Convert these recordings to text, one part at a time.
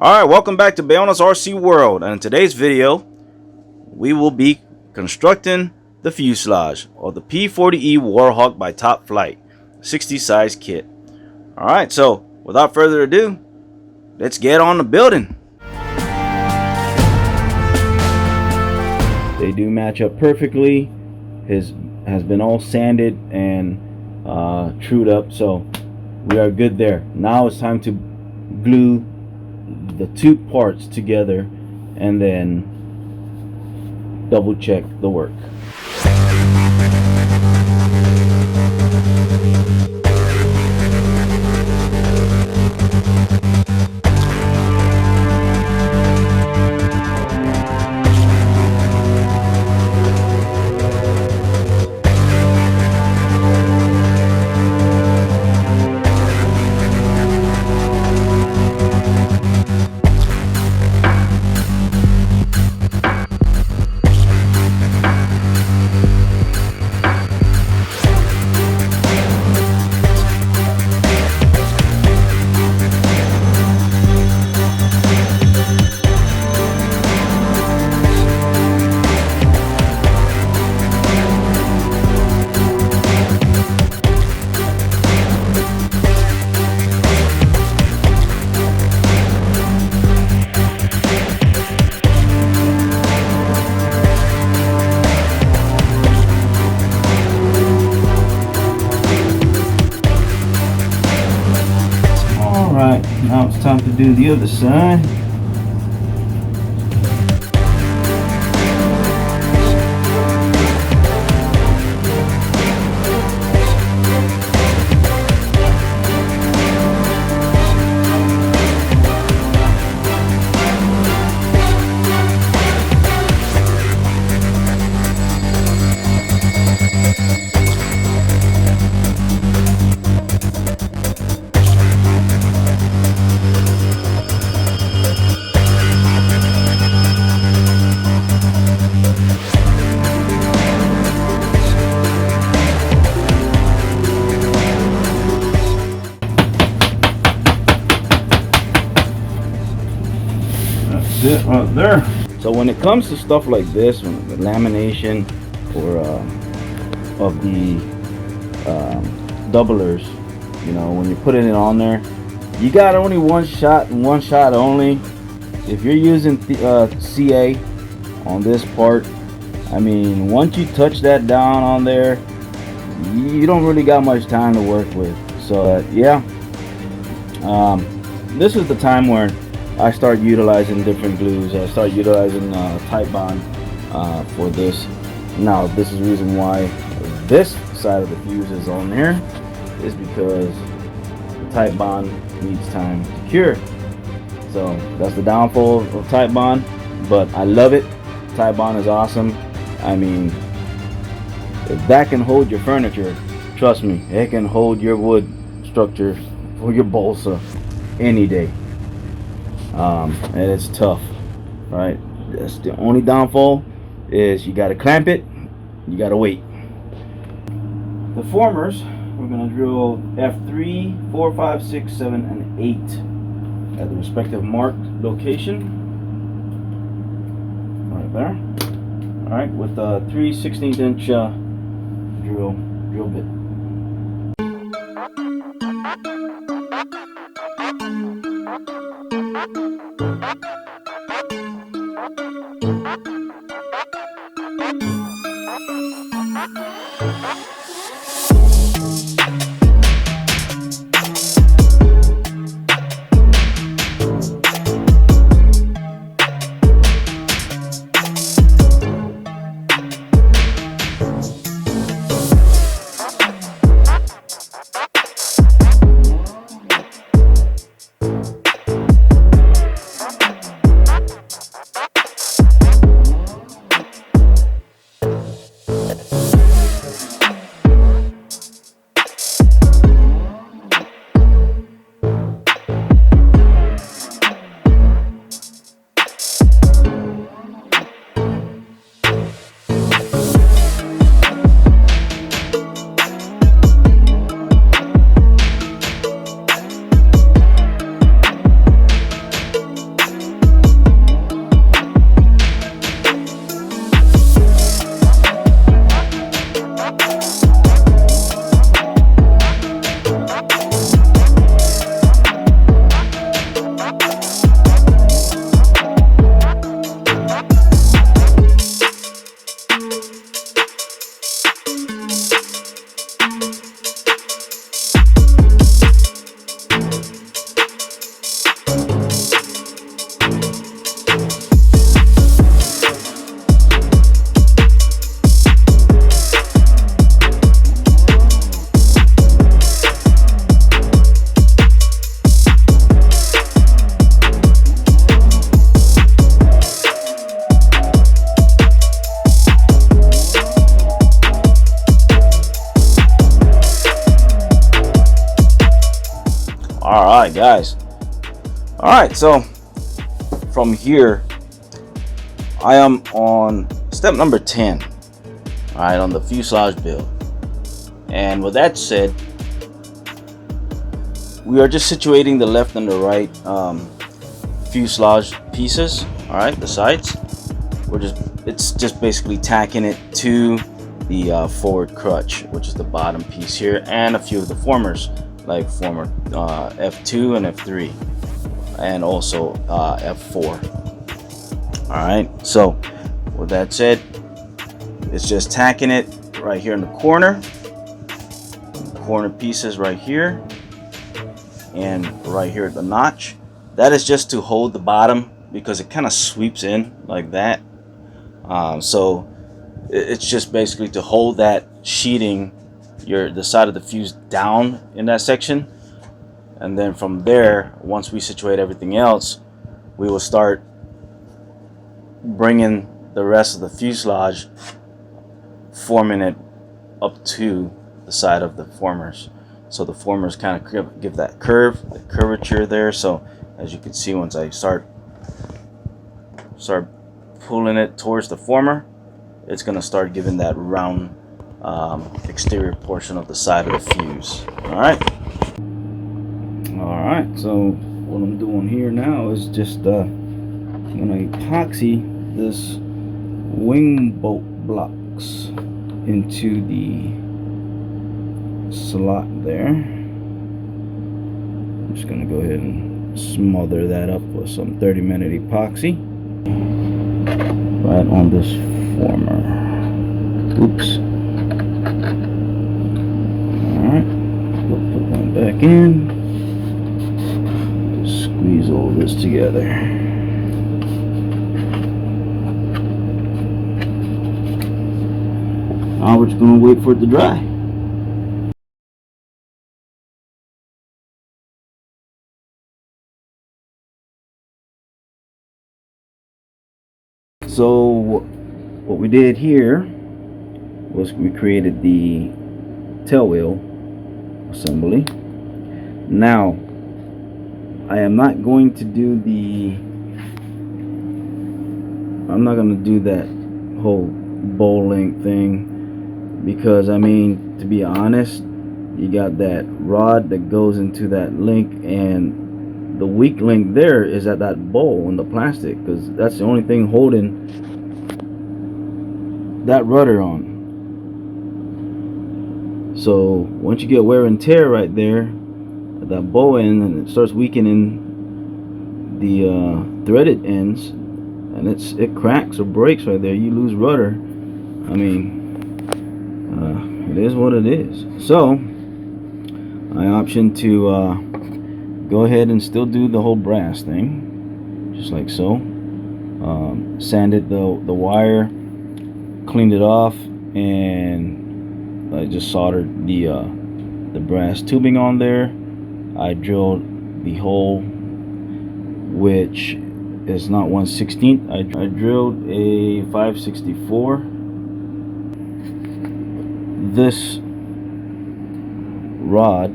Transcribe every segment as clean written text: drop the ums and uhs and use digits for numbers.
Alright, welcome back to Bayona's RC World, and in today's video we will be constructing the fuselage or the P40E Warhawk by Top Flite 60 size kit. Alright, so without further ado, let's get on the building. They do match up perfectly. His has been all sanded and trued up, so we are good there. Now it's time to glue the two parts together and then double check the work. Alright, now it's time to do the other side. It right there. So when it comes to stuff like this, when the lamination or of the doublers, you know, when you're putting it on there, you got only one shot and one shot only. If you're using CA on this part, I mean, once you touch that down on there, you don't really got much time to work with. So yeah, this is the time where I start utilizing different glues. I start utilizing Titebond for this. Now, this is the reason why this side of the fuse is on there, is because the Titebond needs time to cure. So that's the downfall of Titebond, but I love it. Titebond is awesome. I mean, if that can hold your furniture, trust me, it can hold your wood structure for your balsa any day. And it's tough, right? That's the only downfall, is you got to clamp it, you got to wait. The formers, we're going to drill F3, 4, 5, 6, 7, and 8 at the respective marked location. Right there. Alright, with a 3/16 inch drill bit. Alright, so from here I am on step number 10, alright, on the fuselage build. And with that said, we are just situating the left and the right fuselage pieces, alright, the sides. It's just basically tacking it to the forward crutch, which is the bottom piece here, and a few of the formers, like former F2 and F3, and also F4. Alright, so with that said, it's just tacking it right here in the corner pieces right here, and right here at the notch. That is just to hold the bottom because it kind of sweeps in like that. So it's just basically to hold that sheeting, the side of the fuse down in that section. And then from there, once we situate everything else, we will start bringing the rest of the fuselage, forming it up to the side of the formers. So the formers kind of give that curvature there. So as you can see, once I start pulling it towards the former, it's going to start giving that round exterior portion of the side of the fuse. Alright, so what I'm doing here now is just I'm going to epoxy this wing bolt blocks into the slot there. I'm just going to go ahead and smother that up with some 30-minute epoxy right on this former. Oops. Alright, we'll put that back in. Just squeeze all this together. Now we're just going to wait for it to dry. So what we did here was we created the tailwheel assembly. Now I am not going to do that whole bowl link thing, because I mean, to be honest, you got that rod that goes into that link, and the weak link there is at that bowl in the plastic, because that's the only thing holding that rudder on. So once you get wear and tear right there at that bow end, and it starts weakening the threaded ends, and it cracks or breaks right there, you lose rudder. I mean, it is what it is. So I option to go ahead and still do the whole brass thing, just like so. Sanded the wire, cleaned it off, and I just soldered the brass tubing on there. I drilled the hole, which is not 1/16. I drilled a 5/64. This rod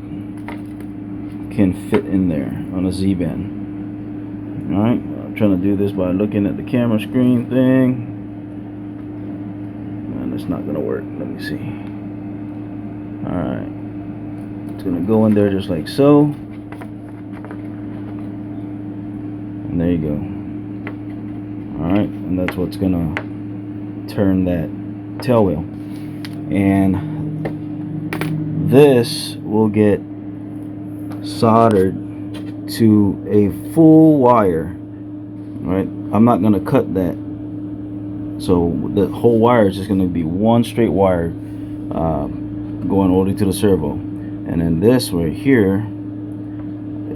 can fit in there on a Z-bend. Alright, I'm trying to do this by looking at the camera screen thing, and it's not gonna work. Let me see. Alright, it's gonna go in there just like so, and there you go. Alright, and that's what's gonna turn that tail wheel. And this will get soldered to a full wire. Right, I'm not gonna cut that, so the whole wire is just gonna be one straight wire going all the way to the servo. And then this right here,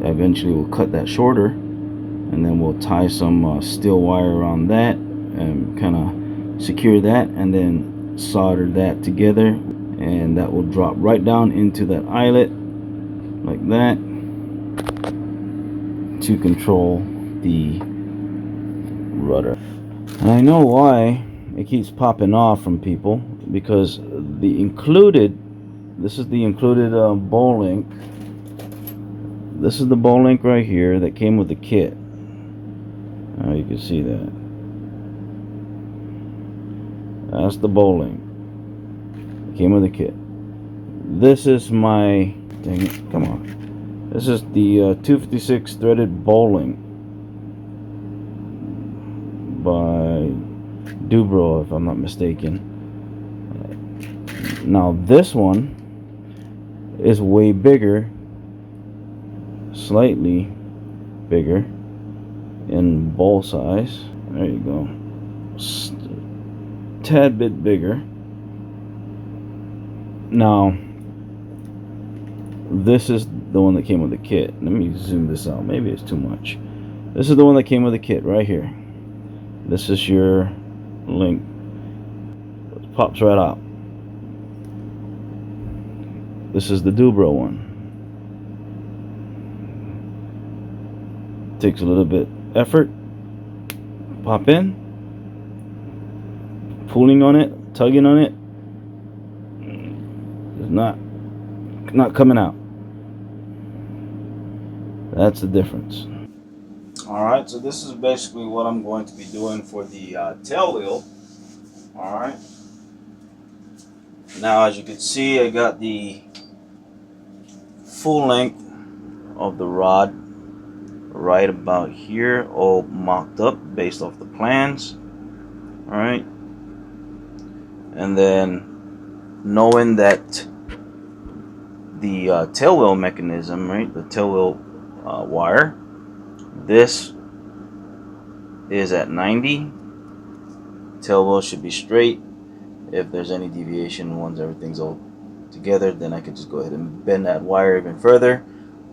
eventually we'll cut that shorter, and then we'll tie some steel wire around that and kind of secure that, and then solder that together, and that will drop right down into that eyelet like that to control the rudder. And I know why it keeps popping off from people, because this is the included bowl link this is the bowl link right here that came with the kit. You can see that. That's the bowl link. It came with the kit. This is my, dang it, come on. This is the 256 threaded bowling by Dubro, if I'm not mistaken. Now this one is way bigger, slightly bigger in bowl size. There you go. Tad bit bigger. Now this is the one that came with the kit. Let me zoom this out. Maybe it's too much. This is the one that came with the kit right here. This is your link. It pops right out. This is the Dubro one. Takes a little bit effort. Pop in. Pulling on it, tugging on it. It's not coming out. That's the difference. Alright, so this is basically what I'm going to be doing for the tail wheel. Alright. Now as you can see, I got the full length of the rod right about here, all mocked up based off the plans. Alright. And then knowing that the tail wheel mechanism, right, the tail wheel wire, this is at 90. Tail wheel should be straight. If there's any deviation, once everything's all together, then I could just go ahead and bend that wire even further.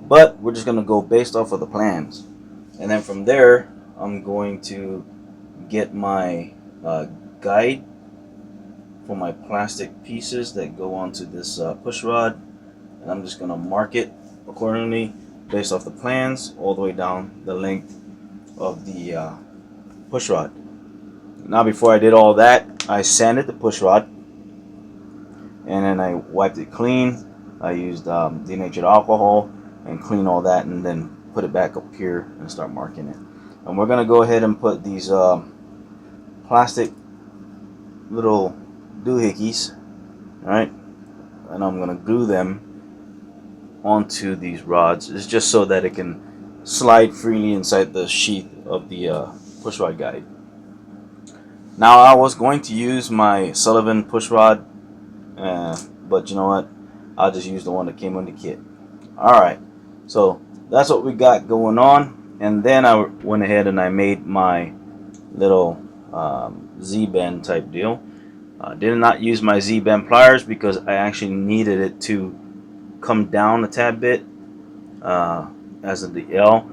But we're just going to go based off of the plans. And then from there, I'm going to get my guide for my plastic pieces that go onto this push rod. And I'm just going to mark it accordingly based off the plans all the way down the length of the push rod. Now before I did all that, I sanded the push rod and then I wiped it clean. I used denatured alcohol and clean all that, and then put it back up here and start marking it. And we're gonna go ahead and put these plastic little doohickeys, right? And I'm gonna glue them onto these rods. It's just so that it can slide freely inside the sheath of the push rod guide. Now I was going to use my Sullivan push rod, but you know what? I'll just use the one that came in the kit. Alright, so that's what we got going on. And then I went ahead and I made my little Z-bend type deal. Did not use my Z-bend pliers because I actually needed it to come down a tad bit as in the L.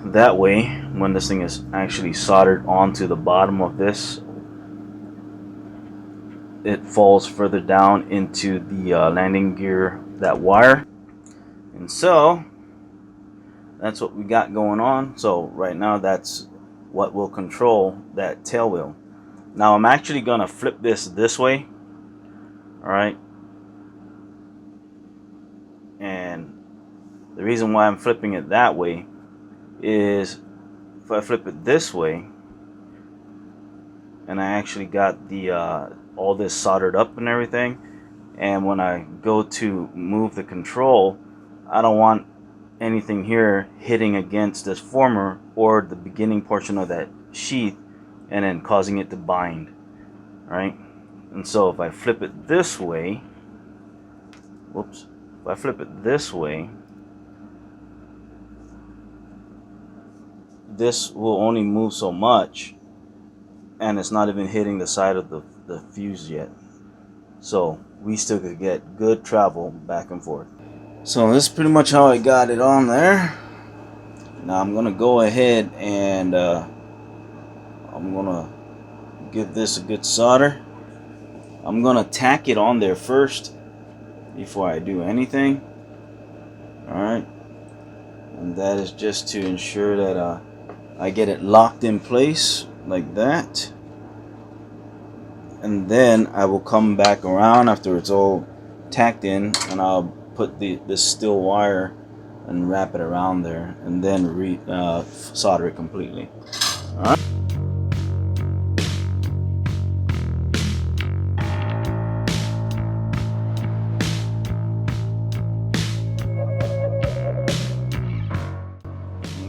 That way, when this thing is actually soldered onto the bottom of this, it falls further down into the landing gear, that wire. And so that's what we got going on. So right now that's what will control that tail wheel. Now I'm actually gonna flip this way. Alright. And the reason why I'm flipping it that way is if I flip it this way and I actually got the all this soldered up and everything, and when I go to move the control, I don't want anything here hitting against this former or the beginning portion of that sheath and then causing it to bind, right? And so if I flip it this way, whoops, if I flip it this way, this will only move so much, and it's not even hitting the side of the fuse yet. So we still could get good travel back and forth. So this is pretty much how I got it on there. Now I'm gonna go ahead and I'm gonna give this a good solder. I'm gonna tack it on there first before I do anything. Alright, and that is just to ensure that I get it locked in place like that, and then I will come back around after it's all tacked in and I'll put this steel wire and wrap it around there, and then solder it completely. All right.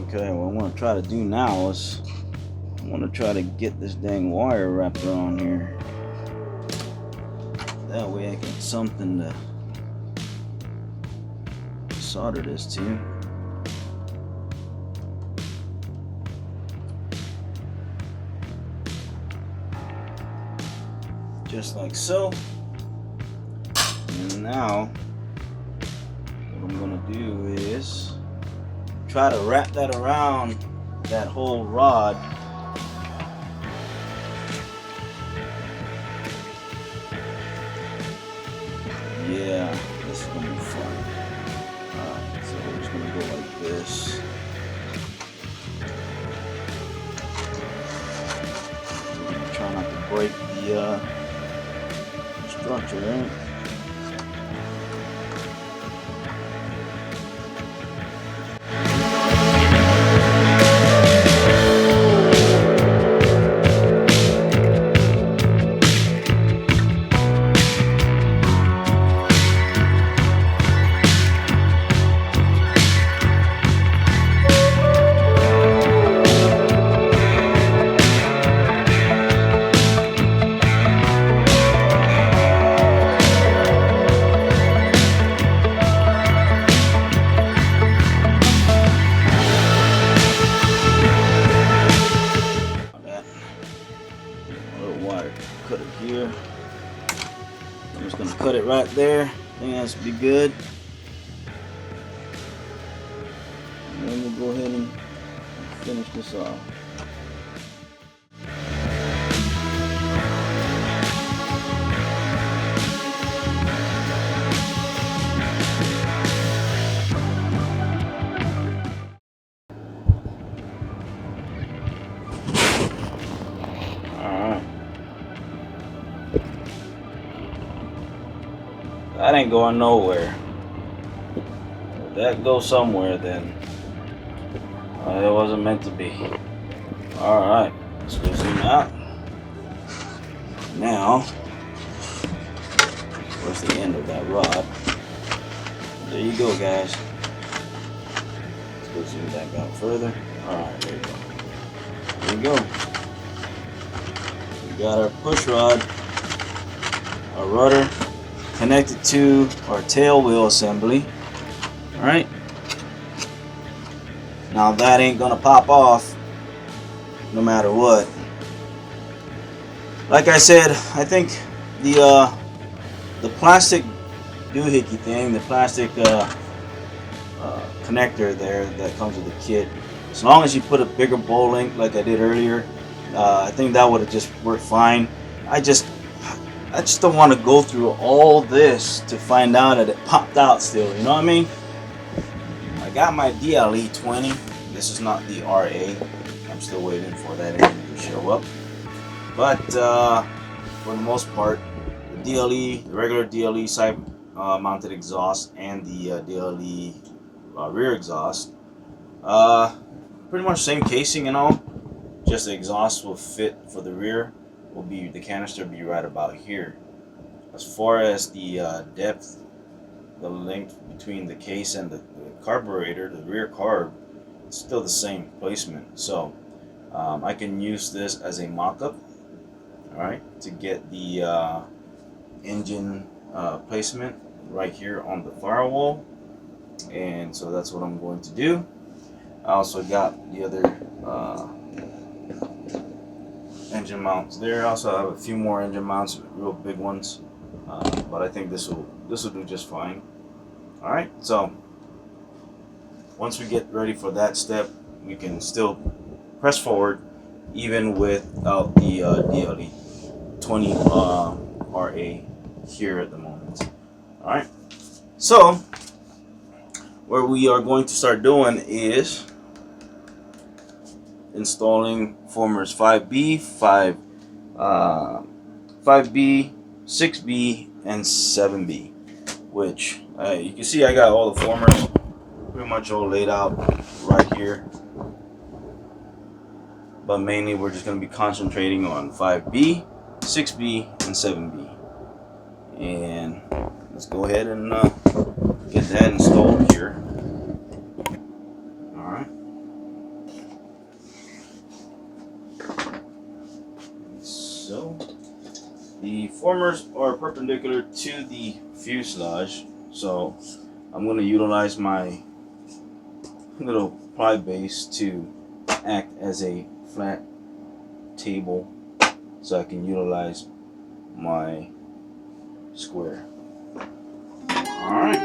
Okay, what I'm gonna try to do now is I'm gonna try to get this dang wire wrapped around here. That way I get something to solder this to. Just like so. And now what I'm gonna do is try to wrap that around that whole rod. Yeah, this is gonna be fun. Alright, so we're just gonna go like this. Try not to break the structure, right? Cut it here. I'm just gonna cut it right there. I think that should be good. And then we'll go ahead and finish this off. That ain't going nowhere. If that goes somewhere, then it wasn't meant to be. Alright, let's go zoom out. Now, where's the end of that rod? There you go, guys. Let's go zoom back out further. Alright, there you go. There you go. We got our push rod, our rudder, connected to our tail wheel assembly. Alright. Now that ain't gonna pop off no matter what. Like I said, I think the plastic doohickey thing, the plastic connector there that comes with the kit, as long as you put a bigger bowl link like I did earlier, I think that would have just worked fine. I just don't want to go through all this to find out that it popped out still, you know what I mean? I got my DLE 20. This is not the RA. I'm still waiting for that engine to show up. But for the most part, the DLE, the regular DLE side mounted exhaust and the DLE rear exhaust, pretty much same casing and all, just the exhaust will fit for the rear. The canister will be right about here. As far as the depth, the length between the case and the carburetor, the rear carb, it's still the same placement. So I can use this as a mock-up, alright, to get the engine placement right here on the firewall. And so that's what I'm going to do. I also got the other engine mounts there. I also have a few more engine mounts, real big ones, but I think this will do just fine. All right, so once we get ready for that step, we can still press forward even without the DLE 20 RA here at the moment. All right, so what we are going to start doing is installing formers 5B, 5B, 6B, and 7B, which you can see I got all the formers pretty much all laid out right here. But mainly we're just going to be concentrating on 5B, 6B, and 7B. And let's go ahead and get that installed here. Alright. So the formers are perpendicular to the fuselage, so I'm going to utilize my little ply base to act as a flat table so I can utilize my square. Alright.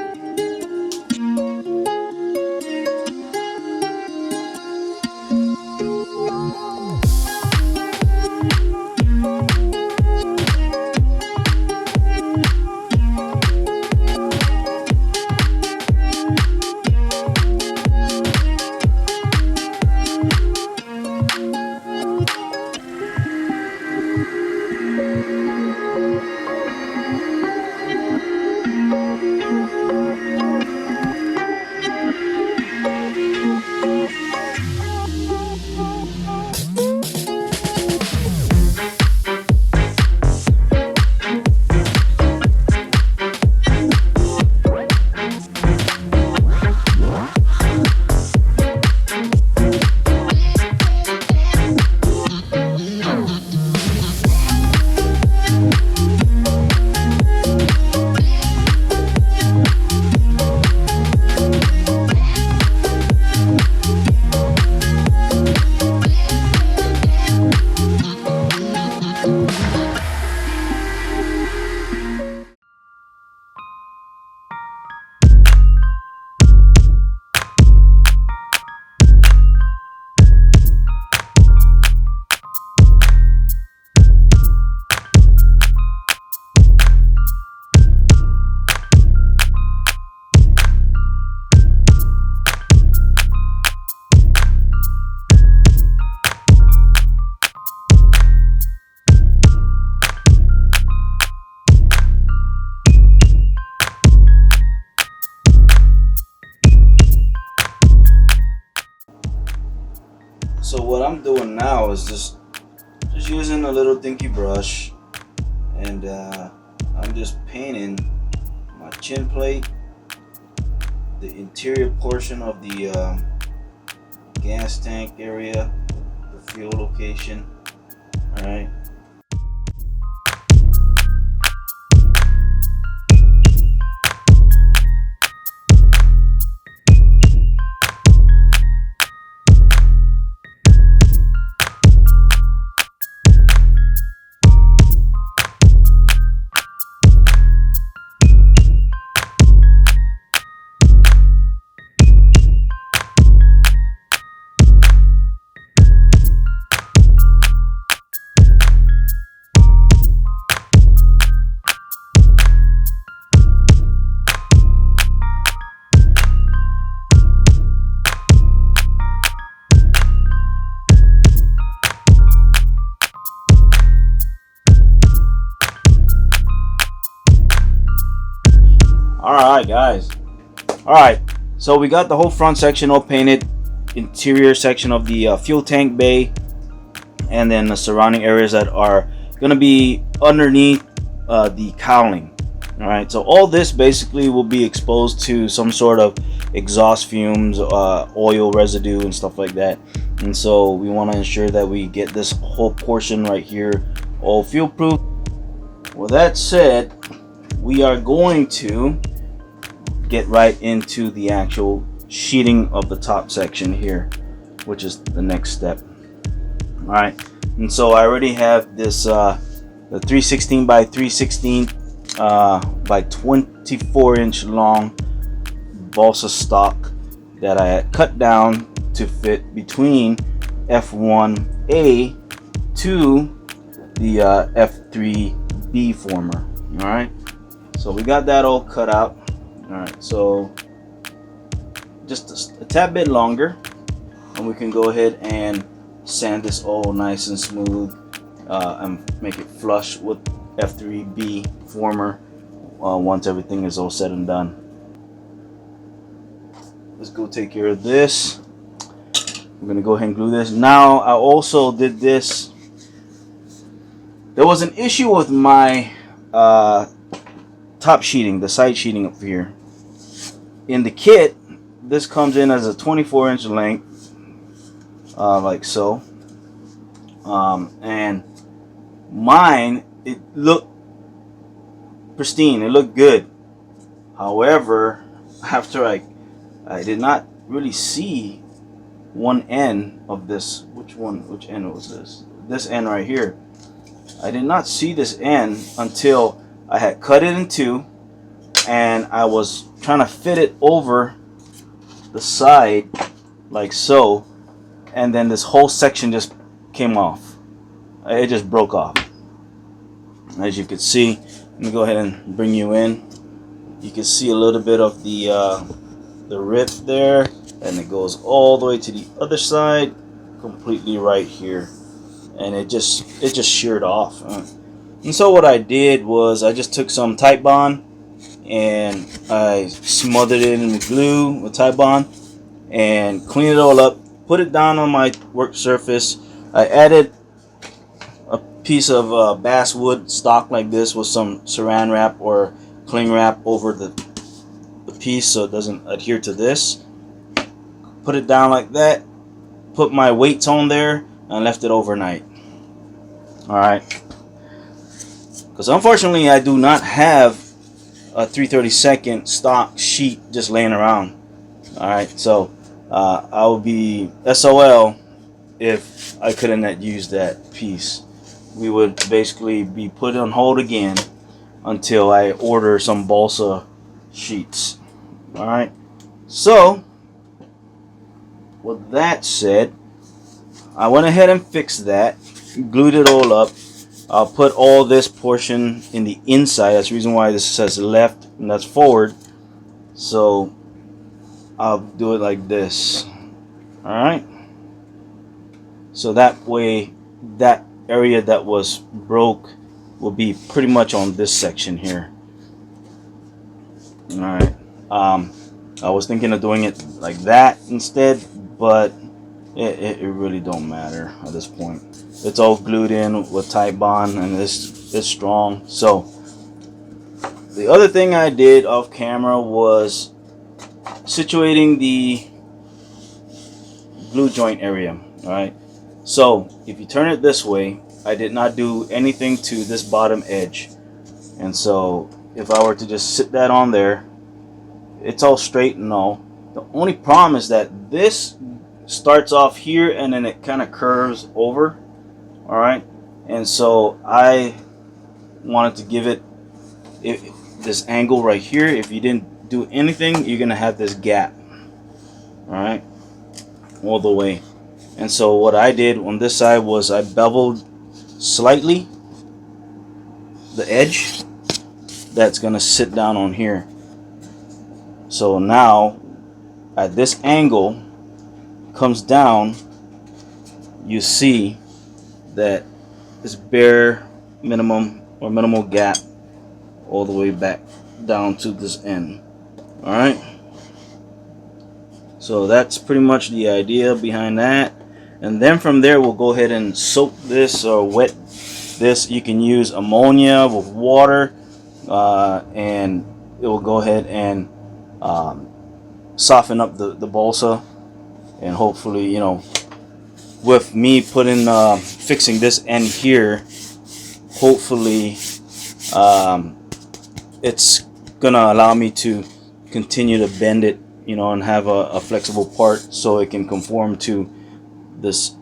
So what I'm doing now is just using a little dinky brush, and I'm just painting my chin plate, the interior portion of the gas tank area, the fuel location. All right. Alright guys, alright, so we got the whole front section all painted, interior section of the fuel tank bay, and then the surrounding areas that are going to be underneath the cowling. Alright, so all this basically will be exposed to some sort of exhaust fumes, oil residue and stuff like that, and so we want to ensure that we get this whole portion right here all fuel proof. With that said, we are going to get right into the actual sheeting of the top section here, which is the next step. All right, and so I already have this the 316 by 316 by 24 inch long balsa stock that I had cut down to fit between F1A to the F3B former. All right, so we got that all cut out. All right, so just a tad bit longer, and we can go ahead and sand this all nice and smooth and make it flush with F3B former once everything is all said and done. let's go take care of this. I'm gonna go ahead and glue this. Now I also did this. There was an issue with my top sheeting, the side sheeting up here. In the kit, this comes in as a 24-inch length, like so. And mine, it looked pristine. It looked good. However, after I did not really see one end of this. Which end was this? This end right here. I did not see this end until I had cut it in two, and I was trying to fit it over the side like so, and then this whole section just came off. It just broke off. As you can see, let me go ahead and bring you in. You can see a little bit of the rip there, and it goes all the way to the other side, completely right here, and it just sheared off. And so what I did was I just took some Titebond and I smothered it in glue with Titebond and cleaned it all up, put it down on my work surface. I added a piece of basswood stock like this with some saran wrap or cling wrap over the piece so it doesn't adhere to this. Put it down like that, put my weights on there, and left it overnight. Alright, because unfortunately I do not have a 3/32 stock sheet just laying around. Alright, so I would be SOL if I couldn't use that piece. We would basically be put on hold again until I order some balsa sheets. Alright, so with that said, I went ahead and fixed that, glued it all up. I'll put all this portion in the inside. That's the reason why this says left and that's forward. So I'll do it like this. Alright, so that way that area that was broke will be pretty much on this section here. Alright, I was thinking of doing it like that instead, but it really don't matter at this point. It's all glued in with Titebond and it's strong. So the other thing I did off camera was situating the glue joint area. Alright, so if you turn it this way, I did not do anything to this bottom edge, and so if I were to just sit that on there, it's all straight and all. The only problem is that this starts off here and then it kind of curves over. Alright, and so I wanted to give it this angle right here. If you didn't do anything, you're gonna have this gap, alright, all the way. And so what I did on this side was I beveled slightly the edge that's gonna sit down on here. So now at this angle comes down, you see that it's bare minimum or minimal gap all the way back down to this end. Alright, so that's pretty much the idea behind that. And then from there we'll go ahead and soak this or wet this. You can use ammonia with water and it will go ahead and soften up the balsa, and hopefully, you know, with me putting fixing this end here, hopefully it's gonna allow me to continue to bend it, you know, and have a flexible part so it can conform to this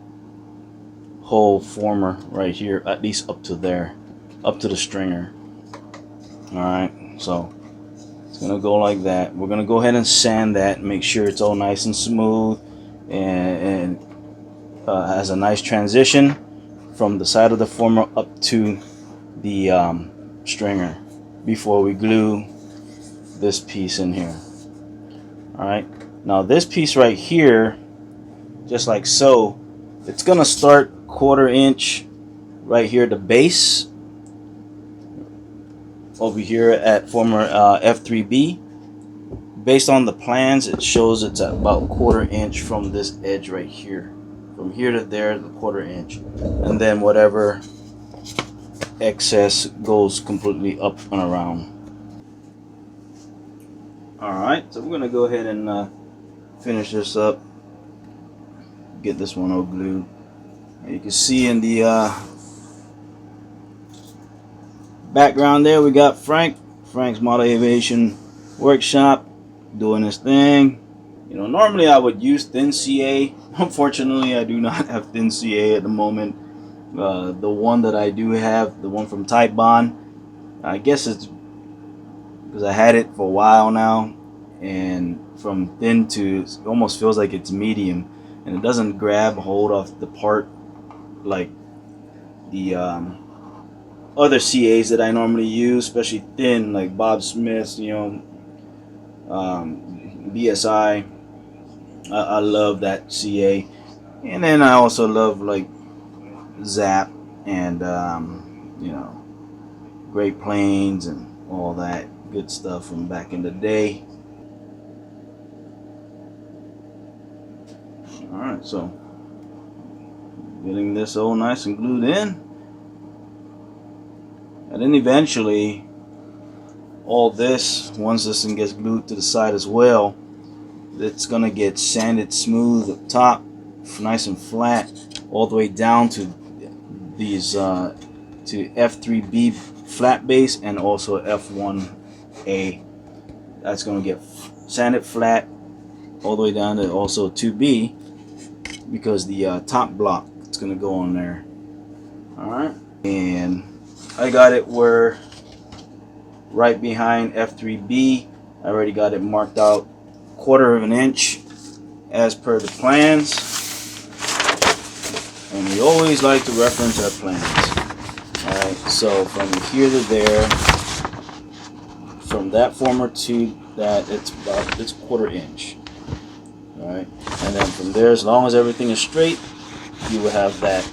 whole former right here, at least up to there, up to the stringer. Alright, so it's gonna go like that. We're gonna go ahead and sand that, make sure it's all nice and smooth and has a nice transition from the side of the former up to the stringer before we glue this piece in here. Alright, now this piece right here, just like so, it's gonna start 1/4 inch right here at the base over here at former F3B, based on the plans, it shows it's at about 1/4 inch from this edge right here. From here to there, the 1/4 inch. And then whatever excess goes completely up and around. Alright, so we're going to go ahead and finish this up. Get this one all glued. And you can see in the background there, we got Frank's Model Aviation Workshop doing his thing. You know, normally I would use thin CA. Unfortunately, I do not have thin CA at the moment. The one that I do have, the one from Type Bond, I guess it's because I had it for a while now, and from thin to, it almost feels like it's medium, and it doesn't grab hold of the part like the other CAs that I normally use, especially thin, like Bob Smith's, you know, BSI. I love that CA. And then I also love like Zap and you know, Great Plains and all that good stuff from back in the day. Alright, so getting this all nice and glued in. And then eventually all this, once this thing gets glued to the side as well, it's gonna get sanded smooth up top, nice and flat, all the way down to these to F3B flat base and also F1A. That's gonna get sanded flat all the way down to also 2B, because the top block, it's gonna go on there. Alright, and I got it where right behind F3B, I already got it marked out 1/4 inch as per the plans, and we always like to reference our plans. Alright, so from here to there, from that former to that, it's 1/4 inch. Alright, and then from there, as long as everything is straight, you will have that,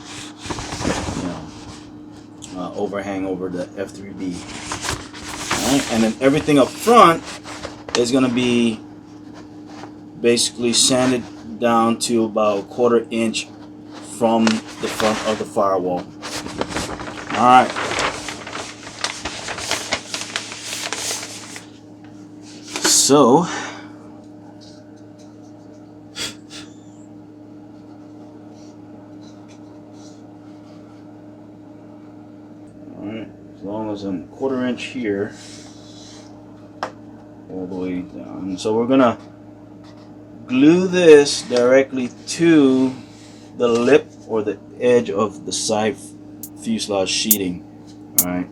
you know, overhang over the F3B. Alright, and then everything up front is going to be basically sanded down to about 1/4 inch from the front of the firewall. Alright. So alright, as long as I'm 1/4 inch here, all the way down. So we're gonna glue this directly to the lip or the edge of the side fuselage sheeting. Alright.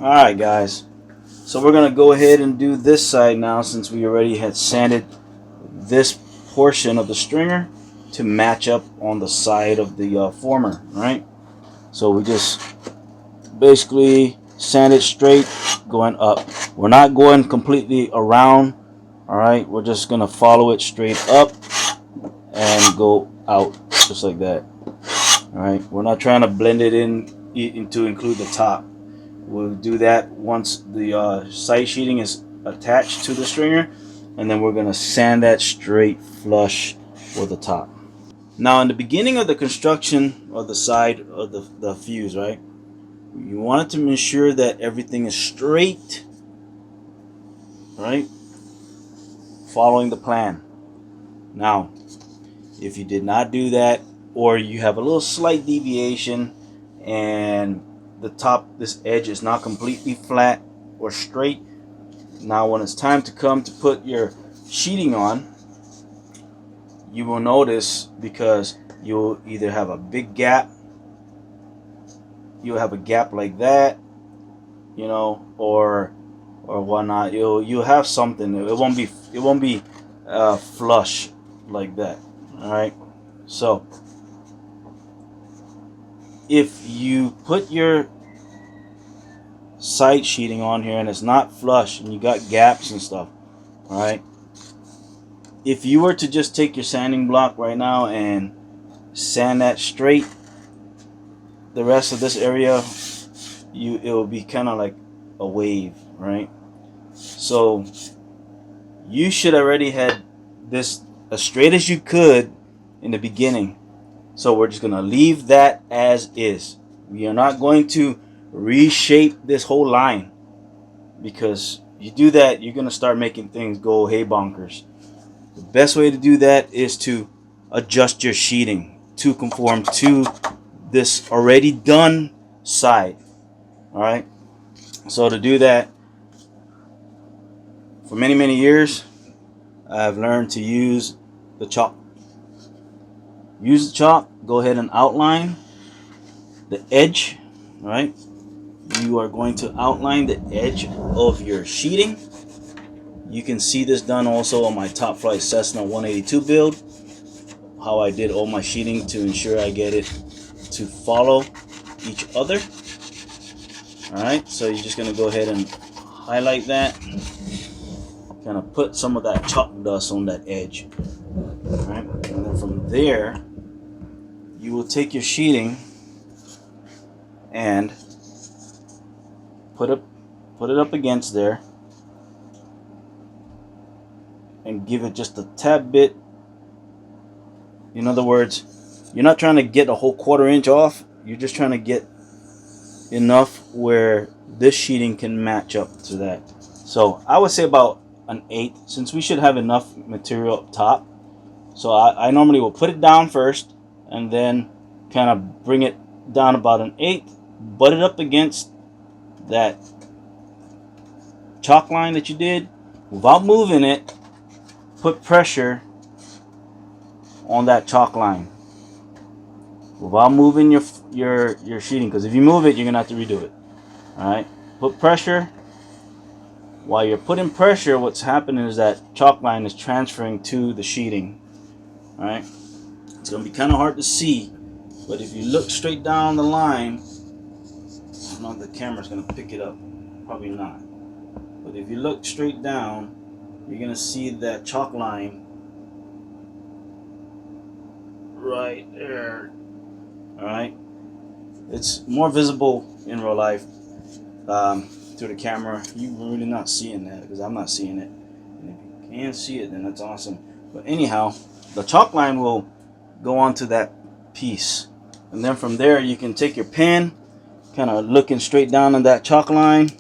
Alright guys, so we're going to go ahead and do this side now, since we already had sanded this portion of the stringer to match up on the side of the former, right? So we just basically sand it straight going up. We're not going completely around, alright? We're just going to follow it straight up and go out just like that. Alright, we're not trying to blend it in to include the top. We'll do that once the side sheeting is attached to the stringer, and then we're going to sand that straight flush with the top. Now in the beginning of the construction of the side of the fuse, right, you want to ensure that everything is straight, right, following the plan. Now if you did not do that, or you have a little slight deviation and the top, this edge is not completely flat or straight, Now when it's time to come to put your sheeting on, you will notice, because you'll either have a big gap, you'll have a gap like that, you know, or whatnot. You'll have something. It won't be flush like that. All right. So if you put your side sheeting on here and it's not flush and you got gaps and stuff, all right, if you were to just take your sanding block right now and sand that straight, the rest of this area, it will be kind of like a wave, right? So you should already had this as straight as you could in the beginning. So we're just gonna leave that as is. We are not going to reshape this whole line, because you do that, you're gonna start making things go hay bonkers. The best way to do that is to adjust your sheeting to conform to this already done side. All right. So to do that, for many years, I've learned to use the chalk. Use the chalk. Go ahead and outline the edge. All right. You are going to outline the edge of your sheeting. You can see this done also on my Top Flight Cessna 182 build, how I did all my sheeting to ensure I get it to follow each other. Alright, so you're just going to go ahead and highlight that, kind of put some of that chalk dust on that edge. Alright, and then from there, you will take your sheeting and put it up against there, and give it just a tad bit. In other words, you're not trying to get a whole 1/4 inch off. You're just trying to get enough where this sheeting can match up to that. So I would say about an 1/8, since we should have enough material up top. So I normally will put it down first and then kind of bring it down about an 1/8, butt it up against that chalk line that you did without moving it. Put pressure on that chalk line without moving your sheeting, because if you move it, you're gonna have to redo it. All right, put pressure. While you're putting pressure, what's happening is that chalk line is transferring to the sheeting. All right, it's gonna be kind of hard to see, but if you look straight down the line, I don't know if the camera's gonna pick it up, probably not, but if you look straight down, you're gonna see that chalk line right there. All right, it's more visible in real life through the camera. You're really not seeing that, because I'm not seeing it. And if you can see it, then that's awesome. But anyhow, the chalk line will go onto that piece, and then from there you can take your pen, kind of looking straight down on that chalk line,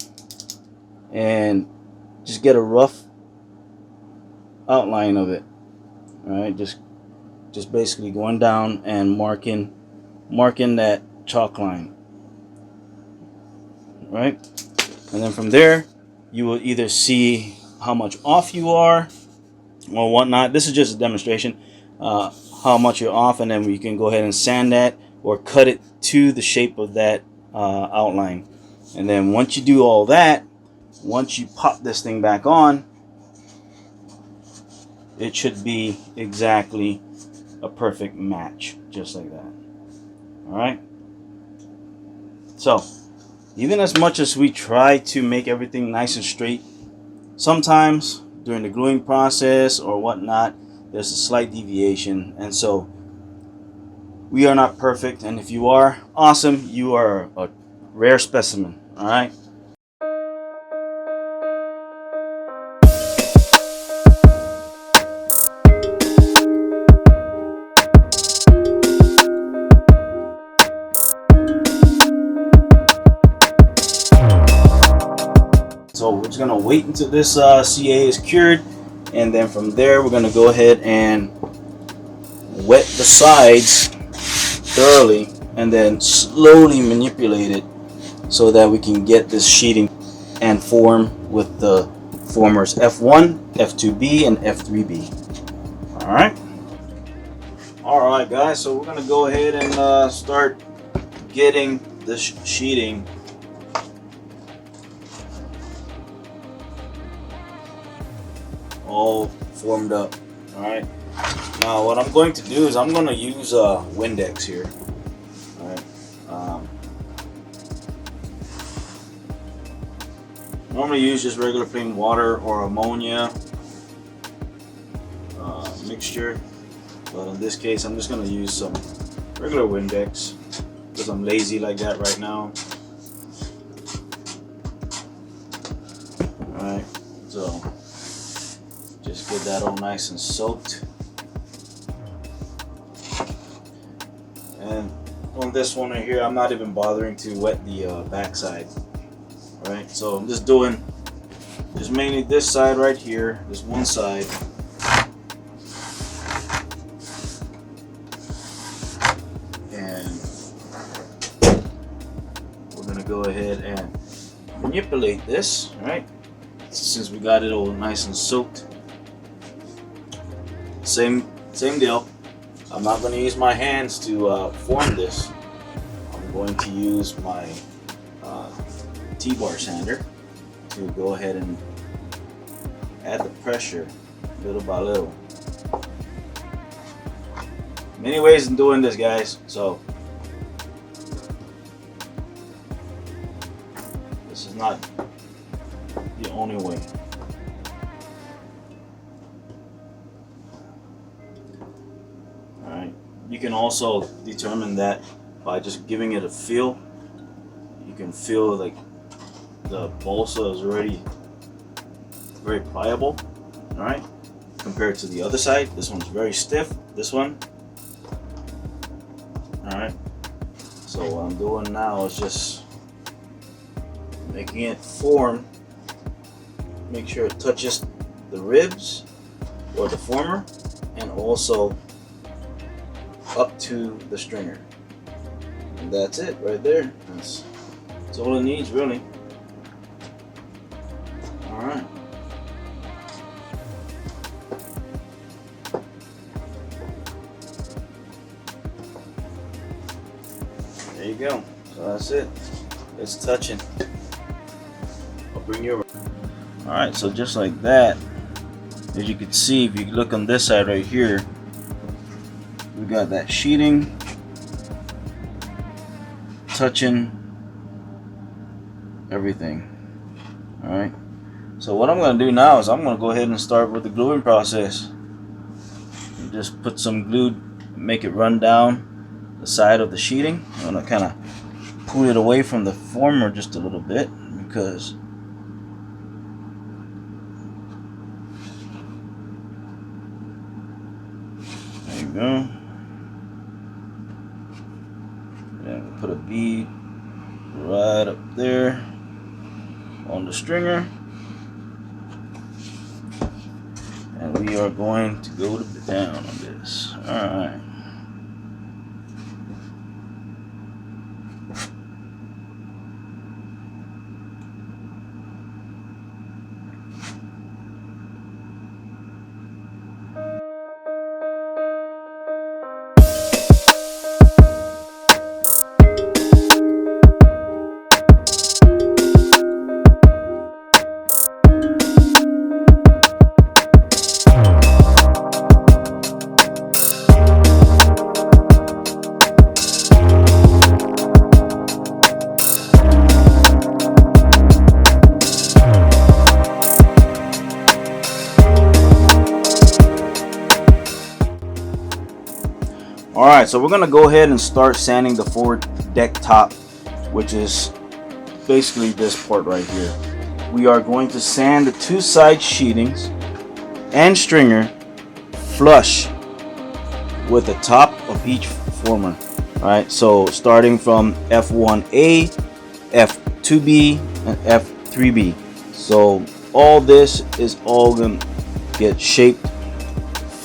and just get a rough outline of it. All right, just basically going down and marking that chalk line. Right, and then from there you will either see how much off you are or whatnot. This is just a demonstration, how much you're off, and then you can go ahead and sand that or cut it to the shape of that outline. And then once you do all that, once you pop this thing back on, it should be exactly a perfect match, just like that. All right. So even as much as we try to make everything nice and straight, sometimes during the gluing process or whatnot, there's a slight deviation, and so we are not perfect. And if you are, awesome, you are a rare specimen. All right. So we're just gonna wait until this CA is cured, and then from there we're gonna go ahead and wet the sides thoroughly, and then slowly manipulate it so that we can get this sheeting and form with the formers F1, F2B, and F3B. All right, guys. So we're gonna go ahead and start getting the sheeting all formed up. All right. Now, what I'm going to do is I'm going to use Windex here. All right. Normally use just regular plain water or ammonia mixture, but in this case I'm just going to use some regular Windex because I'm lazy like that right now. All right, so just get that all nice and soaked. And on this one right here, I'm not even bothering to wet the backside. Alright, so I'm just doing just mainly this side right here, this one side. And we're gonna go ahead and manipulate this, alright? Since we got it all nice and soaked. Same deal. I'm not going to use my hands to form this. I'm going to use my T-bar sander to go ahead and add the pressure little by little. Many ways in doing this, guys, so this is not the only way. You can also determine that by just giving it a feel. You can feel like the balsa is already very pliable, all right, compared to the other side. This one's very stiff, this one. All right, so what I'm doing now is just making it form. Make sure it touches the ribs or the former, and also up to the stringer. And that's it right there. That's all it needs, really. Alright. There you go. So that's it. It's touching. I'll bring you over. Alright, so just like that, as you can see, if you look on this side right here, we got that sheeting touching everything. Alright, so what I'm going to do now is I'm going to go ahead and start with the gluing process. And just put some glue, make it run down the side of the sheeting. I'm going to kind of pull it away from the former just a little bit, because there you go. And put a bead right up there on the stringer, and we are going to go to town on this. Alright. Alright, so we're going to go ahead and start sanding the forward deck top, which is basically this part right here. We are going to sand the two side sheetings and stringer flush with the top of each former. Alright, so starting from F1A, F2B, and F3B. So all this is all going to get shaped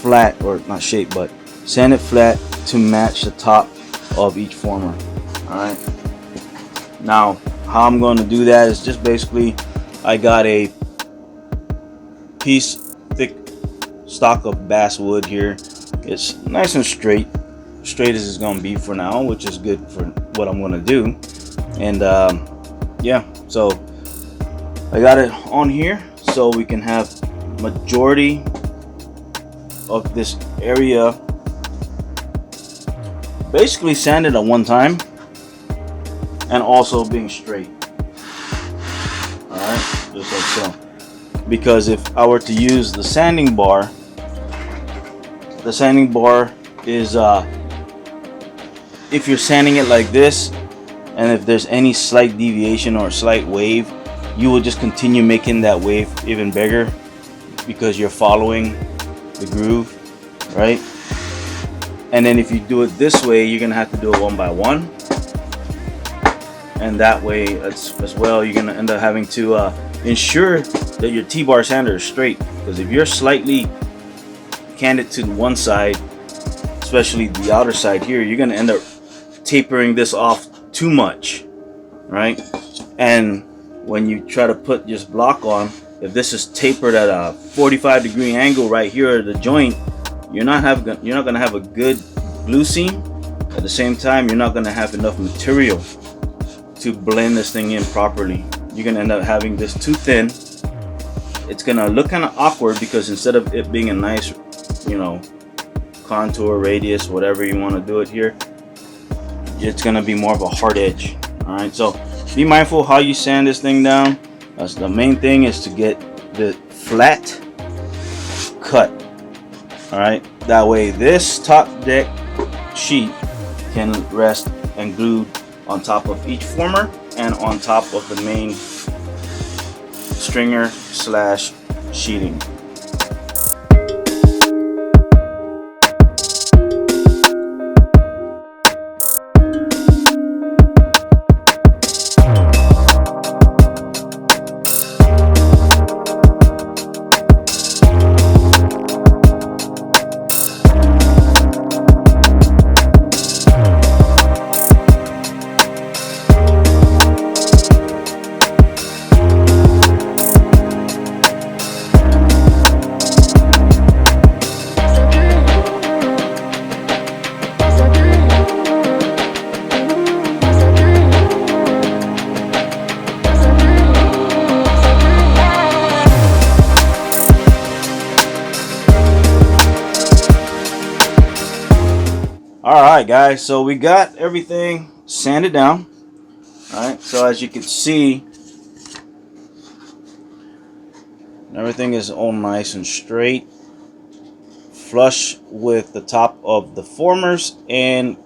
flat, or not shaped, but sanded flat to match the top of each former. Alright, now how I'm going to do that is just basically, I got a piece, thick stock of basswood here. It's nice and straight as it's gonna be for now, which is good for what I'm gonna do. And yeah, so I got it on here so we can have majority of this area basically sanded at one time and also being straight. Alright, just like so. Because if I were to use the sanding bar is if you're sanding it like this, and if there's any slight deviation or slight wave, you will just continue making that wave even bigger because you're following the groove, right? And then if you do it this way, you're gonna have to do it one by one, and that way as well you're gonna end up having to ensure that your T-bar sander is straight, because if you're slightly candid to one side, especially the outer side here, you're gonna end up tapering this off too much, right? And when you try to put this block on, if this is tapered at a 45-degree angle right here at the joint, you're not gonna have a good glue seam. At the same time, you're not gonna have enough material to blend this thing in properly. You're gonna end up having this too thin. It's gonna look kind of awkward because instead of it being a nice, you know, contour, radius, whatever you want to do it here, it's gonna be more of a hard edge. All right, so be mindful how you sand this thing down. That's the main thing, is to get the flat cut. All right, that way this top deck sheet can rest and glue on top of each former and on top of the main stringer slash sheeting. Alright guys, so we got everything sanded down. Alright, so as you can see, everything is all nice and straight, flush with the top of the formers, and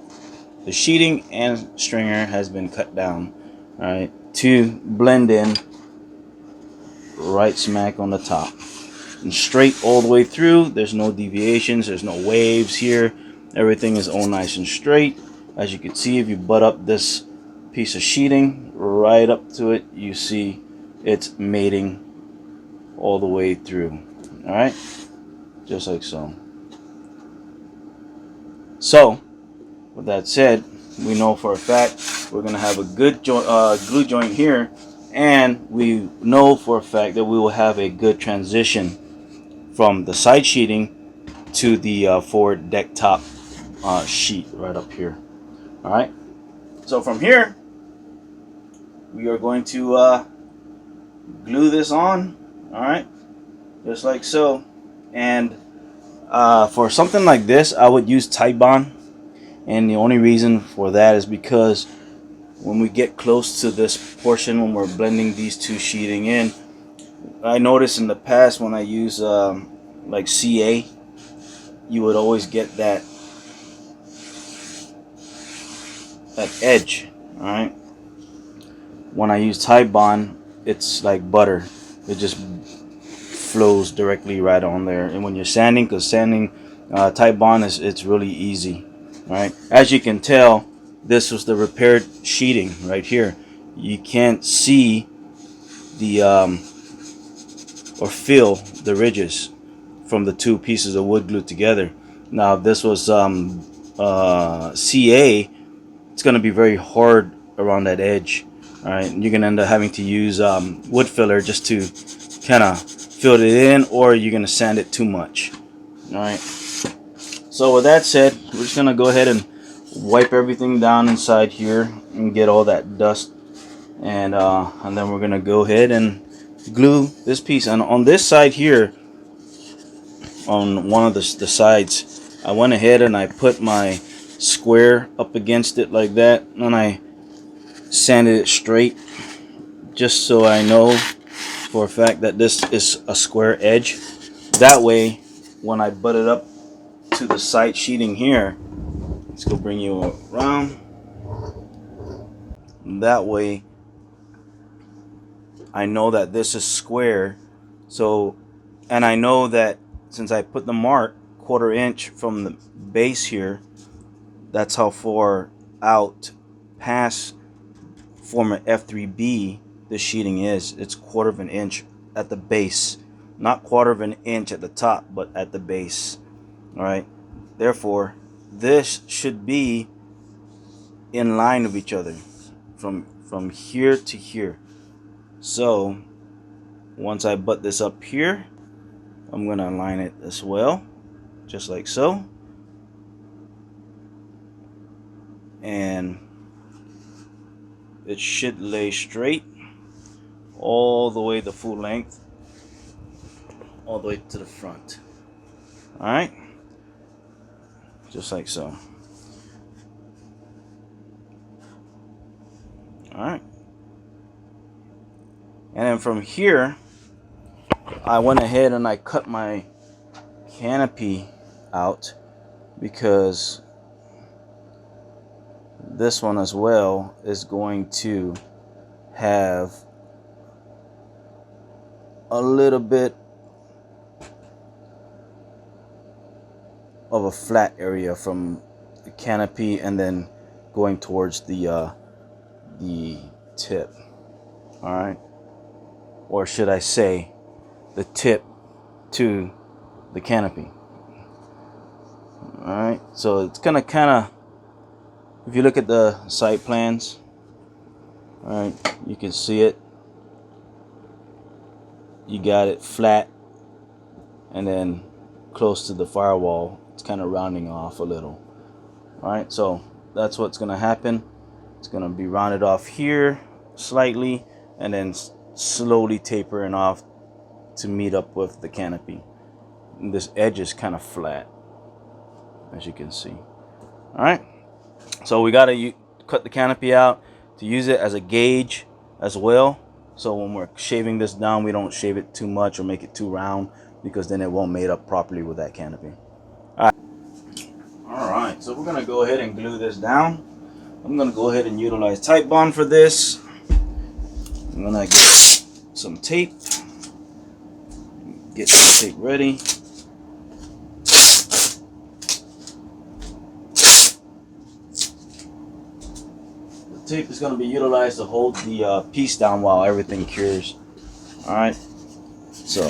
the sheeting and stringer has been cut down, alright, to blend in right smack on the top and straight all the way through. There's no deviations, there's no waves here. Everything is all nice and straight. As you can see, if you butt up this piece of sheeting right up to it, you see it's mating all the way through. All right, just like so. So with that said, we know for a fact we're gonna have a good glue joint here, and we know for a fact that we will have a good transition from the side sheeting to the forward deck top sheet right up here. All right, so from here we are going to glue this on. All right, just like so. And for something like this, I would use Titebond, and the only reason for that is because when we get close to this portion, when we're blending these two sheeting in, I noticed in the past when I use like CA, you would always get that edge. All right, when I use Titebond, it's like butter. It just flows directly right on there. And when you're sanding, because sanding Titebond it's really easy. All right, as you can tell, this was the repaired sheeting right here. You can't see the or feel the ridges from the two pieces of wood glued together. Now if this was CA, it's going to be very hard around that edge. All right, you're going to end up having to use wood filler just to kind of filled it in, or you're gonna sand it too much. All right. So with that said, we're just gonna go ahead and wipe everything down inside here and get all that dust, and then we're gonna go ahead and glue this piece. And on this side here, on one of the sides, I went ahead and I put my square up against it like that, and I sanded it straight, just so I know for a fact that this is a square edge. That way, when I butt it up to the side sheeting here, let's go bring you around. That way, I know that this is square. So, and I know that since I put the mark 1/4 inch from the base here, that's how far out past former F3B the sheeting is. It's 1/4 inch at the base, not 1/4 inch at the top, but at the base. All right. Therefore, this should be in line with each other from here to here. So once I butt this up here, I'm gonna align it as well, just like so, and it should lay straight all the way the full length, all the way to the front. All right, just like so. All right, and then from here, I went ahead and I cut my canopy out, because this one as well is going to have a little bit of a flat area from the canopy and then going towards the tip. All right, or should I say the tip to the canopy. All right, so it's gonna kind of, if you look at the site plans, all right, you can see it. You got it flat, and then close to the firewall, it's kind of rounding off a little. All right, so that's what's gonna happen. It's gonna be rounded off here slightly, and then slowly tapering off to meet up with the canopy. And this edge is kind of flat, as you can see. All right, so we got to cut the canopy out to use it as a gauge as well. So when we're shaving this down, we don't shave it too much or make it too round, because then it won't mate up properly with that canopy. All right, so we're gonna go ahead and glue this down. I'm gonna go ahead and utilize Tite Bond for this. I'm gonna get some tape. Get some tape ready. Tape is going to be utilized to hold the piece down while everything cures. All right, so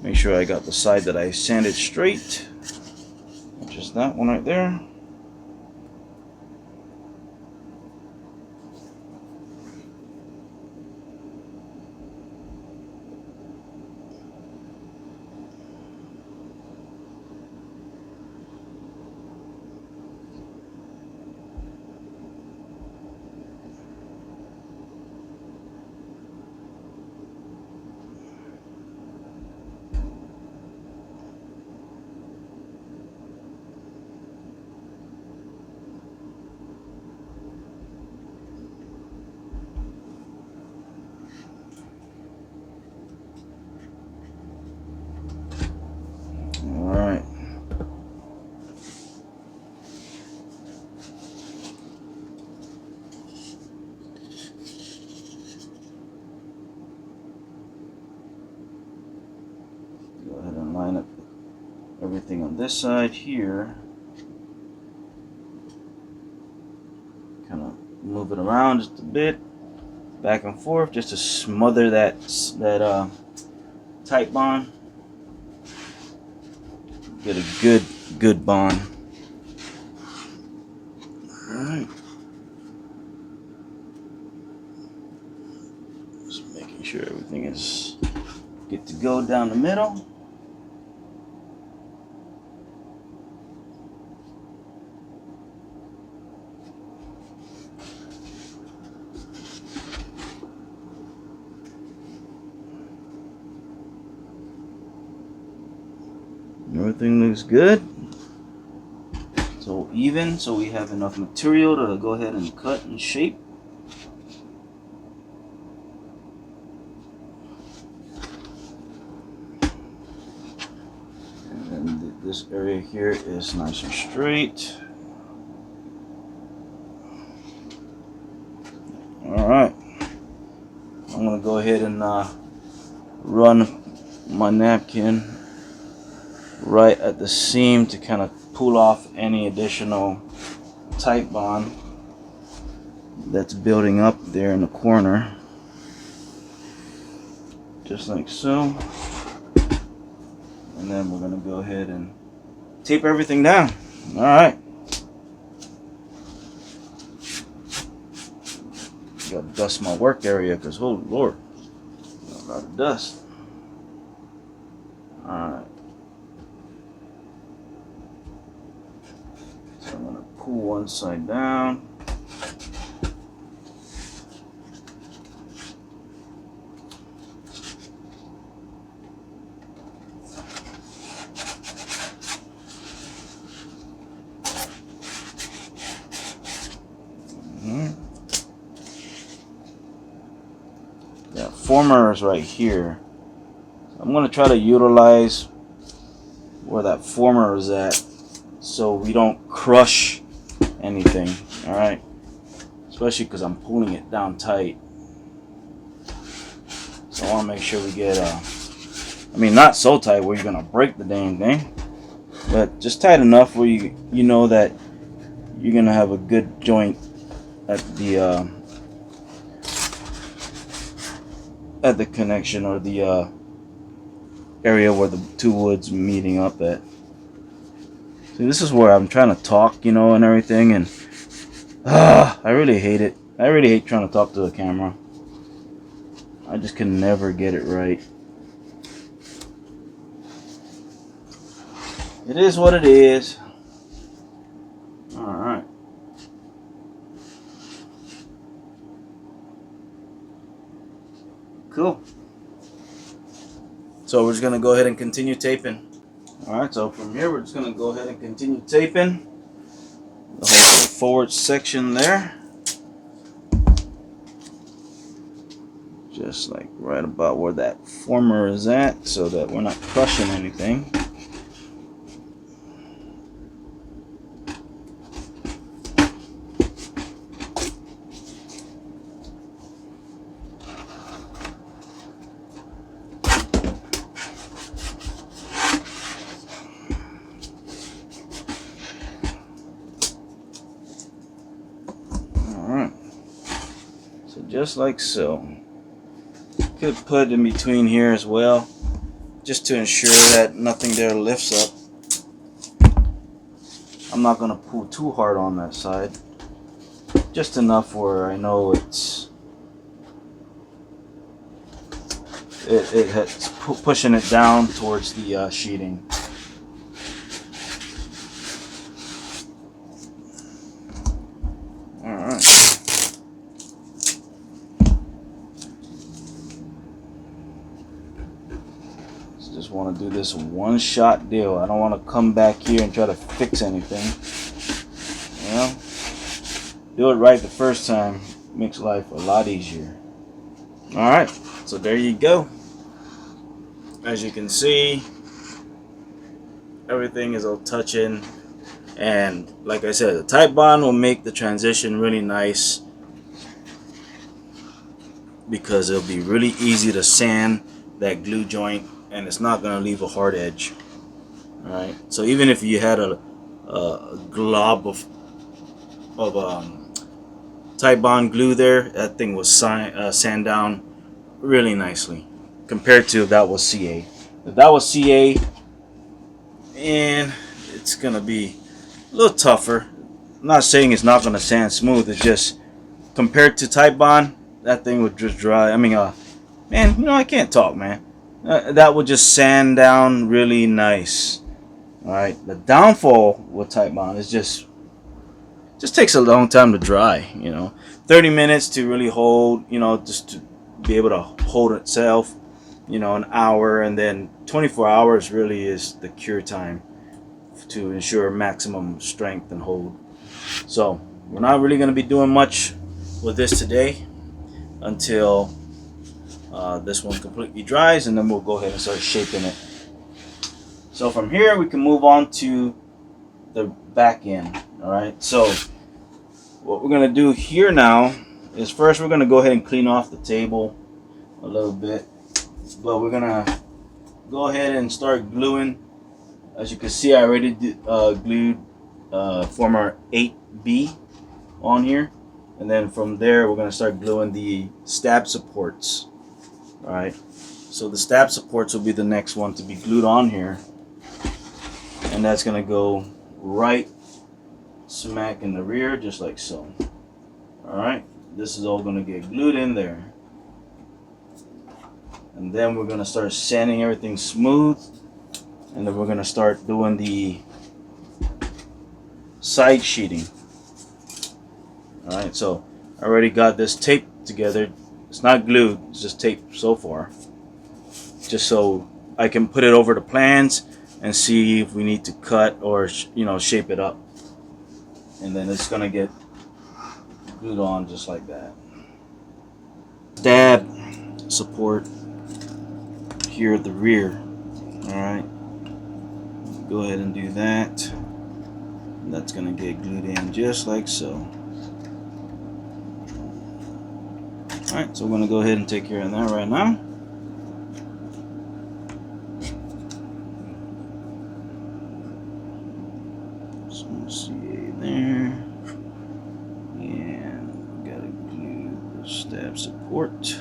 make sure I got the side that I sanded straight, which is that one right there. Line up everything on this side here. Kind of move it around just a bit, back and forth, just to smother that Tite Bond. Get a good bond. All right. Just making sure Everything is good to go down the middle. Everything looks good. It's all even, so we have enough material to go ahead and cut and shape. And then this area here is nice and straight. Alright. I'm going to go ahead and run my napkin right at the seam to kind of pull off any additional tight bond that's building up there in the corner, just like so. And then we're going to go ahead and tape everything down. All right, gotta dust my work area because, oh Lord, a lot of dust. All right. I'm going to pull one side down. That former is right here. I'm going to try to utilize where that former is at, so we don't crush anything, all right? Especially because I'm pulling it down tight. So I want to make sure we get, I mean, not so tight where you're going to break the dang thing, but just tight enough where you know that you're going to have a good joint at the connection, or the area where the two woods meeting up at. See, this is where I'm trying to talk, and everything, and I really hate it. I really hate trying to talk to a camera. I just can never get it right. It is what it is. Alright. Cool. So we're just going to go ahead and continue taping. Alright, so from here we're just going to go ahead and continue taping the whole forward section there. Just like right about where that former is at, so that we're not crushing anything. Just like so. Could put in between here as well, just to ensure that nothing there lifts up. I'm not going to pull too hard on that side, just enough where I know it's pushing it down towards the sheeting. Just want to do this one shot deal. I don't want to come back here and try to fix anything. Do it right the first time. Makes life a lot easier. Alright, so there you go. As you can see, everything is all touching, and like I said, the tight bond will make the transition really nice, because it'll be really easy to sand that glue joint, and it's not going to leave a hard edge. Alright, so even if you had a glob of tight bond glue there, that thing was sand down really nicely compared to if that was CA. If that was CA, and it's going to be a little tougher. I'm not saying it's not going to sand smooth, it's just compared to tight bond, that thing would just dry. I mean, man, you know, I can't talk, man. That will just sand down really nice. All right. The downfall with Type Bond is just takes a long time to dry. You know, 30 minutes to really hold. You know, just to be able to hold itself. You know, an hour, and then 24 hours really is the cure time to ensure maximum strength and hold. So we're not really going to be doing much with this today until this one completely dries, and then we'll go ahead and start shaping it. So from here we can move on to the back end. All right, so what we're going to do here now is first we're going to go ahead and clean off the table a little bit, but we're going to go ahead and start gluing. As you can see, I already glued former 8B on here, and then from there we're going to start gluing the stab supports. All right, so the stab supports will be the next one to be glued on here, and that's going to go right smack in the rear, just like so. All right, this is all going to get glued in there, and then we're going to start sanding everything smooth, and then we're going to start doing the side sheeting. All right, so I already got this tape together. It's not glued, it's just tape so far, just so I can put it over the plans and see if we need to cut or shape it up, and then it's gonna get glued on just like that. Stab support here at the rear. All right, go ahead and do that. That's gonna get glued in just like so. Alright, so we're gonna go ahead and take care of that right now. Some CA there. And we gotta glue the stab support.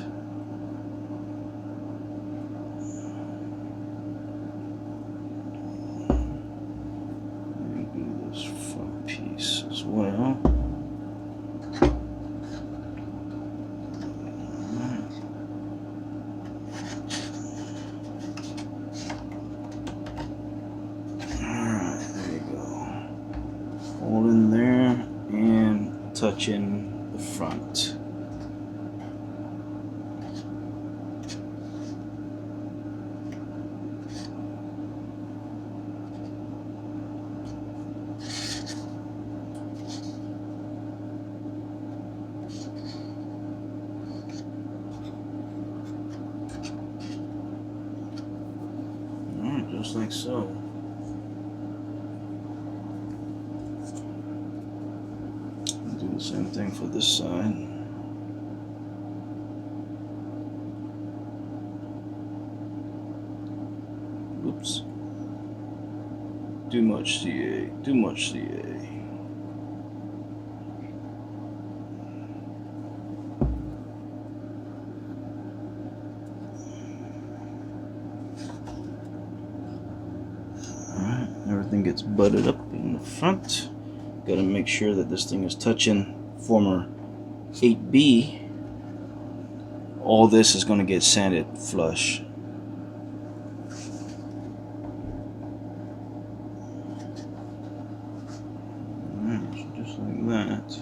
And glue this front piece as well. Touching the front. Alright, just like so. Same thing for this side. Oops. Too much CA. Too much CA. Alright, everything gets butted up in the front. Got to make sure that this thing is touching former 8B. All this is going to get sanded flush. Alright, just like that.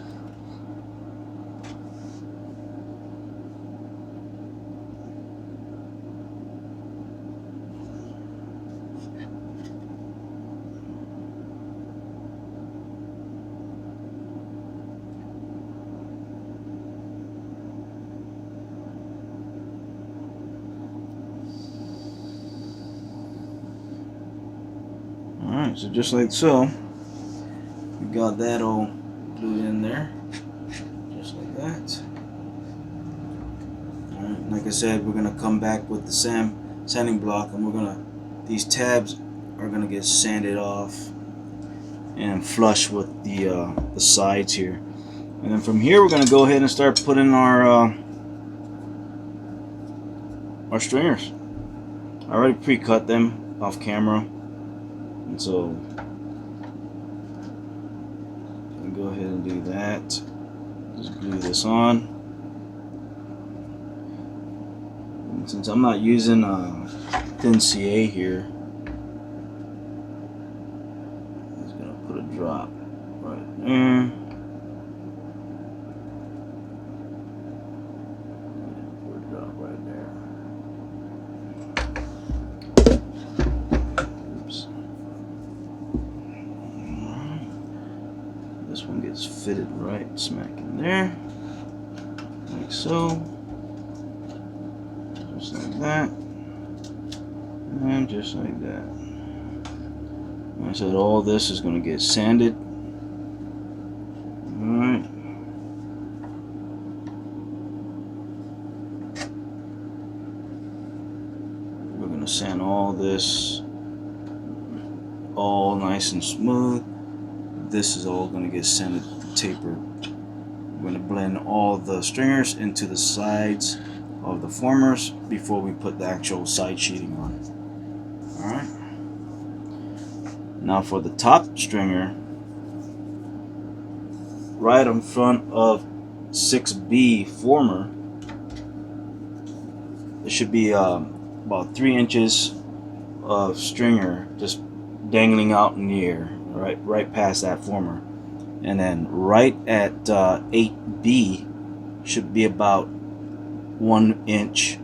Alright, so just like so, we got that all glued in there, just like that. Alright, like I said, we're gonna come back with the sanding block, and these tabs are gonna get sanded off and flush with the sides here. And then from here, we're gonna go ahead and start putting our stringers. I already pre-cut them off camera. And so I'll go ahead and do that. Just glue this on. And since I'm not using thin CA here, I'm just gonna put a drop right there. Put a drop right there. Oops. This one gets fitted right smack in there, like so. Just like that, and just like that. Like I said, all this is going to get sanded. Alright. We're going to sand all this all nice and smooth. This is all going to get sanded, tapered. We're going to blend all the stringers into the sides of the formers before we put the actual side sheeting on. Alright. Now for the top stringer, right in front of 6B former, there should be about 3 inches of stringer just dangling out in the air, right past that former. And then right at 8B should be about 1 inch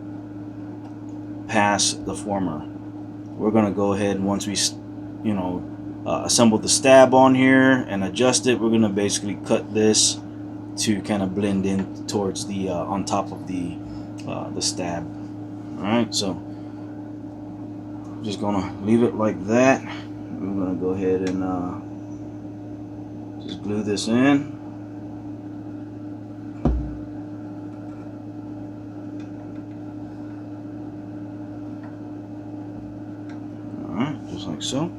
past the former. We're gonna go ahead and once we, assemble the stab on here and adjust it, we're gonna basically cut this to kind of blend in towards the on top of the stab. All right, so I'm just gonna leave it like that. I'm gonna go ahead and just glue this in. Just like so.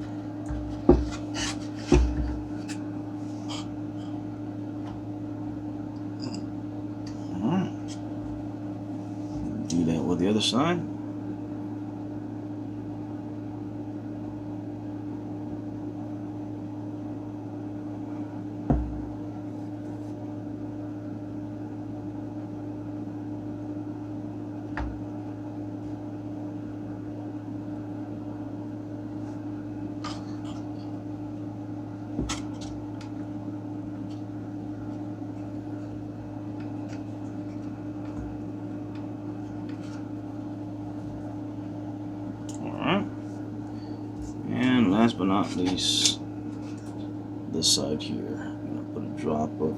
Alright. Do that with the other side. And last but not least, this side here. I'm gonna put a drop of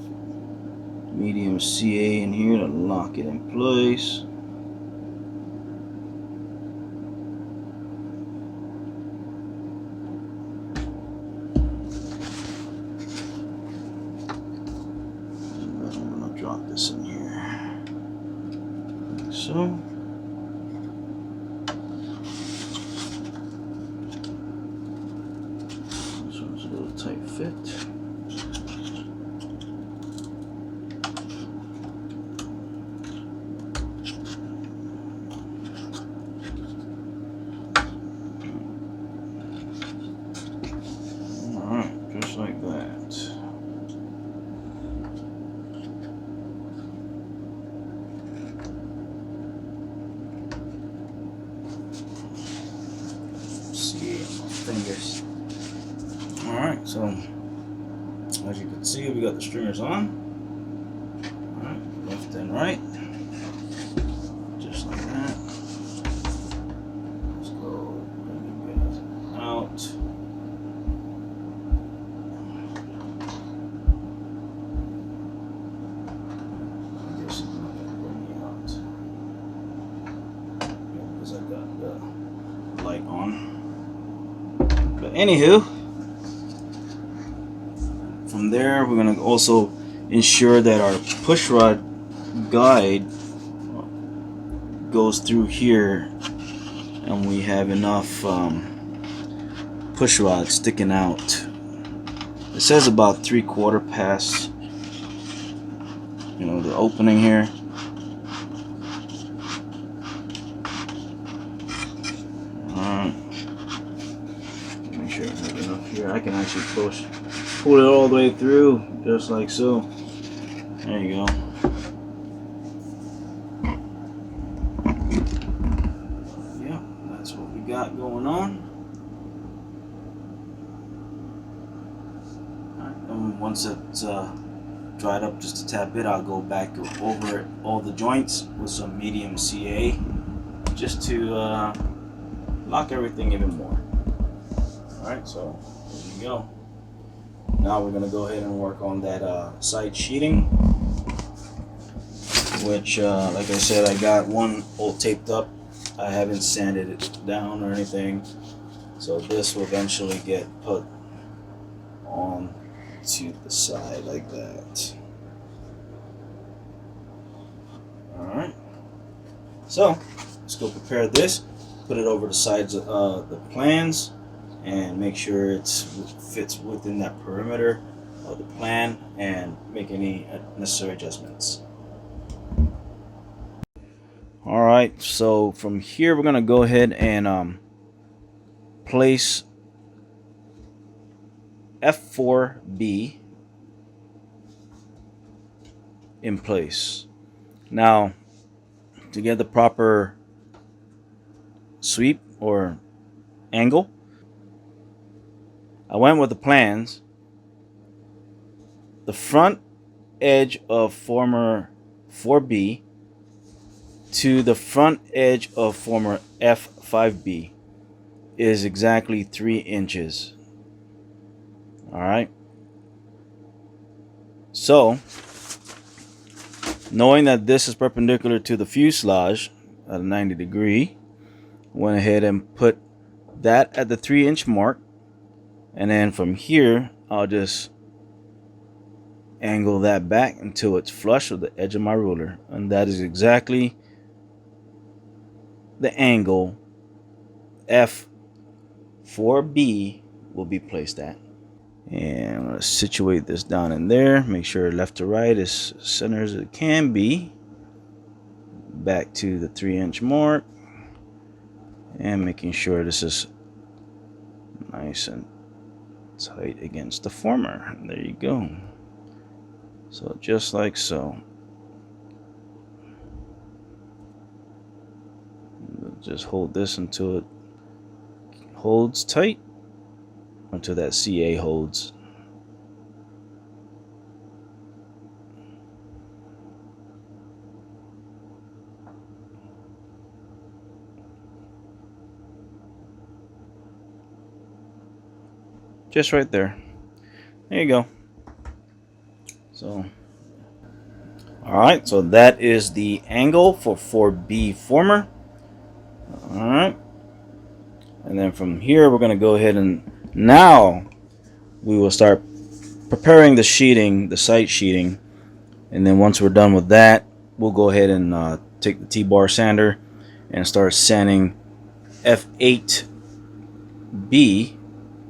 medium CA in here to lock it in place. And then I'm gonna drop this in here, like so. Tight fit. Alright, just like that. See my fingers. Alright, so as you can see, we got the stringers on. Alright, left and right. Just like that. Let's go bring you guys out. I guess I'm not going to bring you out. Because I got the light on. But anywho, from there, we're going to also ensure that our pushrod guide goes through here and we have enough pushrod sticking out. It says about 3/4 past, the opening here. Alright. Make sure I have enough here. I can actually pull it all the way through, just like so. There you go. going on. Alright, and once it's dried up just to tap it, I'll go back over all the joints with some medium CA just to lock everything even more. Alright, so there you go. Now we're going to go ahead and work on that side sheeting, which like I said, I got one all taped up. I haven't sanded it down or anything, so this will eventually get put on to the side like that. Alright, so let's go prepare this, put it over the sides of the plans, and make sure it fits within that perimeter of the plan and make any necessary adjustments. Alright, so from here we're going to go ahead and place F4B in place. Now, to get the proper sweep or angle, I went with the plans. The front edge of former 4B to the front edge of former F5B is exactly 3 inches. Alright. So, knowing that this is perpendicular to the fuselage at a 90 degree, went ahead and put that at the 3-inch mark. And then from here, I'll just angle that back until it's flush with the edge of my ruler. And that is exactly the angle F4B will be placed at. And I'm going to situate this down in there. Make sure left to right is center as it can be. Back to the 3-inch mark. And making sure this is nice and tight against the former. There you go. So just like so. Just hold this until it holds tight, until that CA holds. Just right there. There you go. So, alright, so that is the angle for 4B former. Alright. And then from here, we're going to go ahead and now we will start preparing the sheeting, the sight sheeting. And then once we're done with that, we'll go ahead and take the T-bar sander and start sanding F8B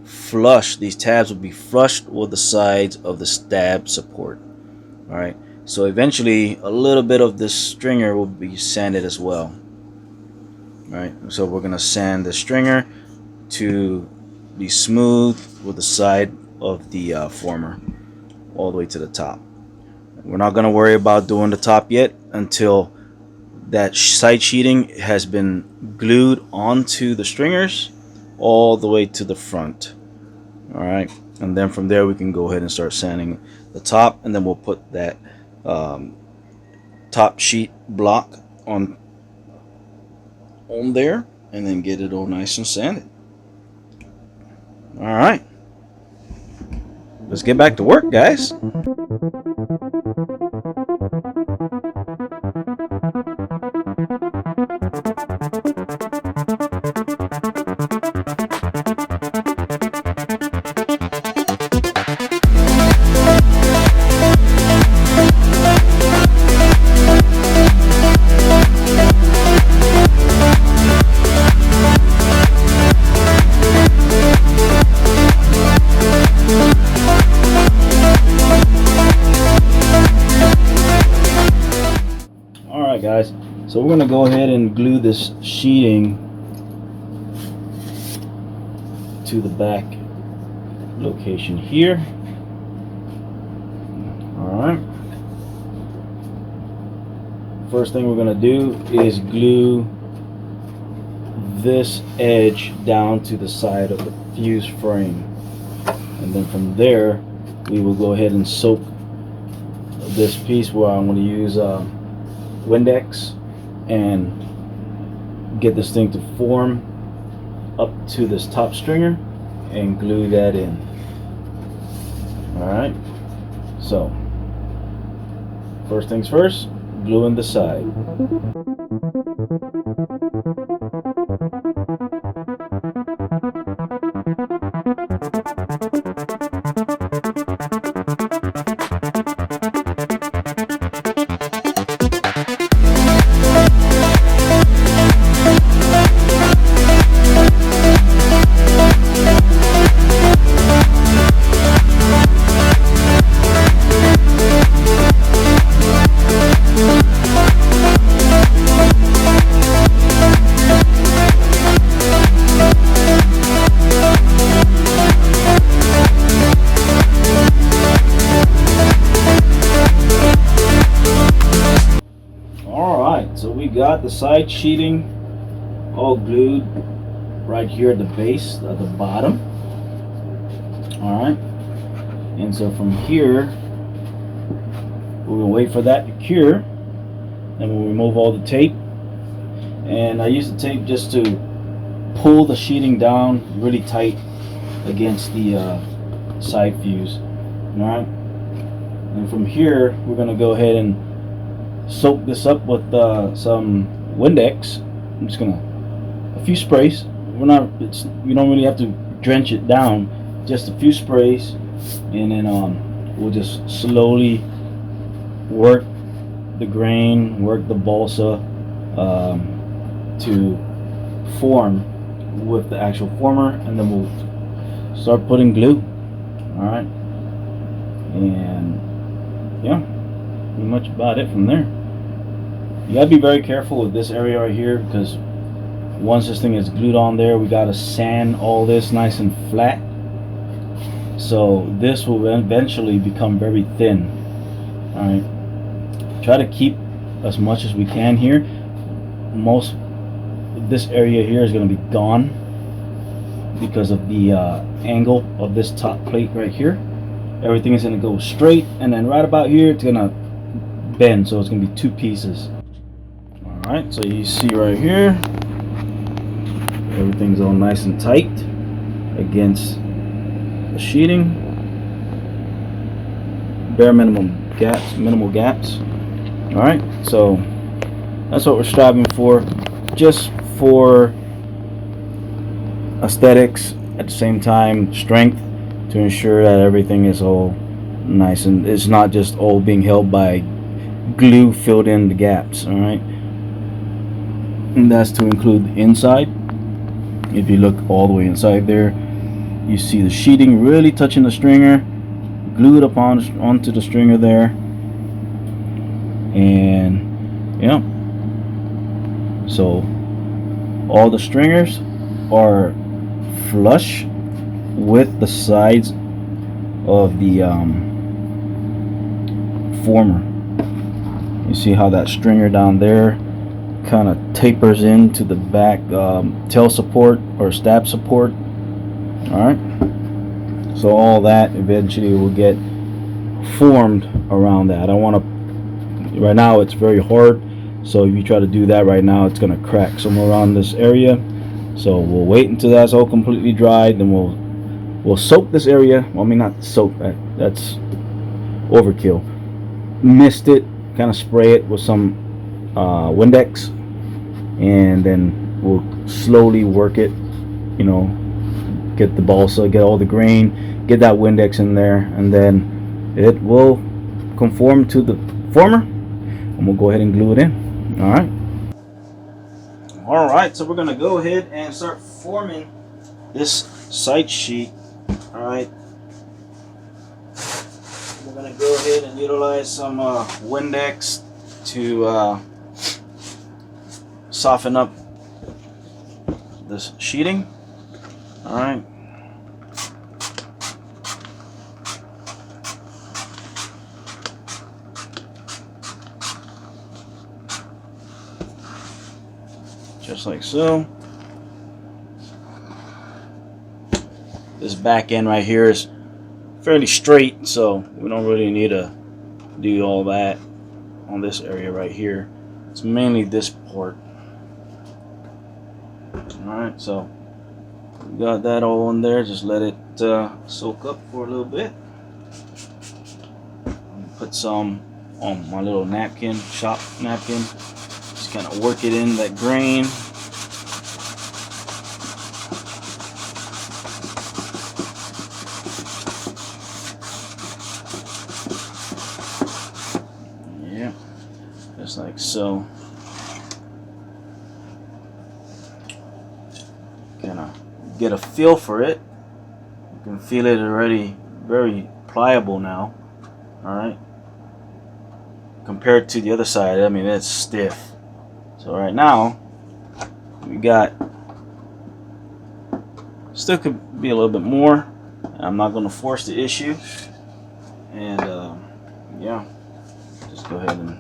flush. These tabs will be flushed with the sides of the stab support. Alright, so eventually a little bit of this stringer will be sanded as well. Alright, so we're going to sand the stringer to be smooth with the side of the former all the way to the top. We're not going to worry about doing the top yet until that side sheeting has been glued onto the stringers all the way to the front. Alright, and then from there we can go ahead and start sanding the top, and then we'll put that top sheet block on there and then get it all nice and sanded. Alright, let's get back to work, guys. Guys, so we're going to go ahead and glue this sheeting to the back location here. Alright, first thing we're going to do is glue this edge down to the side of the fuse frame, and then from there we will go ahead and soak this piece where I'm going to use Windex and get this thing to form up to this top stringer and glue that in. Alright, so first things first, glue in the side. So we got the side sheeting all glued right here at the base, at the bottom. Alright, and so from here we're gonna wait for that to cure, and we'll remove all the tape. And I use the tape just to pull the sheeting down really tight against the side fuse. Alright, and from here we're gonna go ahead and soak this up with some Windex. I'm just gonna a few sprays. You don't really have to drench it down, just a few sprays, and then we'll just slowly work the grain, work the balsa to form with the actual former, and then we'll start putting glue. All right, and yeah, pretty much about it from there. You gotta be very careful with this area right here, because once this thing is glued on there, we gotta sand all this nice and flat, so this will eventually become very thin. All right, try to keep as much as we can here. Most of this area here is going to be gone because of the angle of this top plate right here. Everything is going to go straight, and then right about here it's going to bend, so it's going to be two pieces. Alright, so you see right here everything's all nice and tight against the sheeting. Bare minimum gaps. Alright, so that's what we're striving for, just for aesthetics, at the same time strength, to ensure that everything is all nice and it's not just all being held by glue filled in the gaps. Alright, and that's to include the inside. If you look all the way inside there, you see the sheeting really touching the stringer, glued up onto the stringer there. And yeah, so all the stringers are flush with the sides of the former. You see how that stringer down there kind of tapers into the back tail support or stab support. Alright, so all that eventually will get formed around that. I don't want to, right now it's very hard, so if you try to do that right now, it's going to crack somewhere around this area. So we'll wait until that's all completely dried, then we'll soak this area. Well, I mean, not soak, that's overkill. Mist it, kind of spray it with some Windex, and then we'll slowly work it, you know, get the balsa, get all the grain, get that Windex in there, and then it will conform to the former, and we'll go ahead and glue it in. Alright, so we're gonna go ahead and start forming this side sheet. Alright, we're gonna go ahead and utilize some Windex to soften up this sheeting. Alright, just like so. back end right here is fairly straight, so we don't really need to do all that on this area right here. It's mainly this port. Alright, so we got that all in there. Just let it soak up for a little bit. Put some on my little napkin, shop napkin. Just kind of work it in that grain. Yeah, just like so. Kind of get a feel for it. You can feel it already very pliable now. Alright, compared to the other side, I mean, it's stiff. So right now we got, still could be a little bit more. I'm not going to force the issue, and yeah, just go ahead and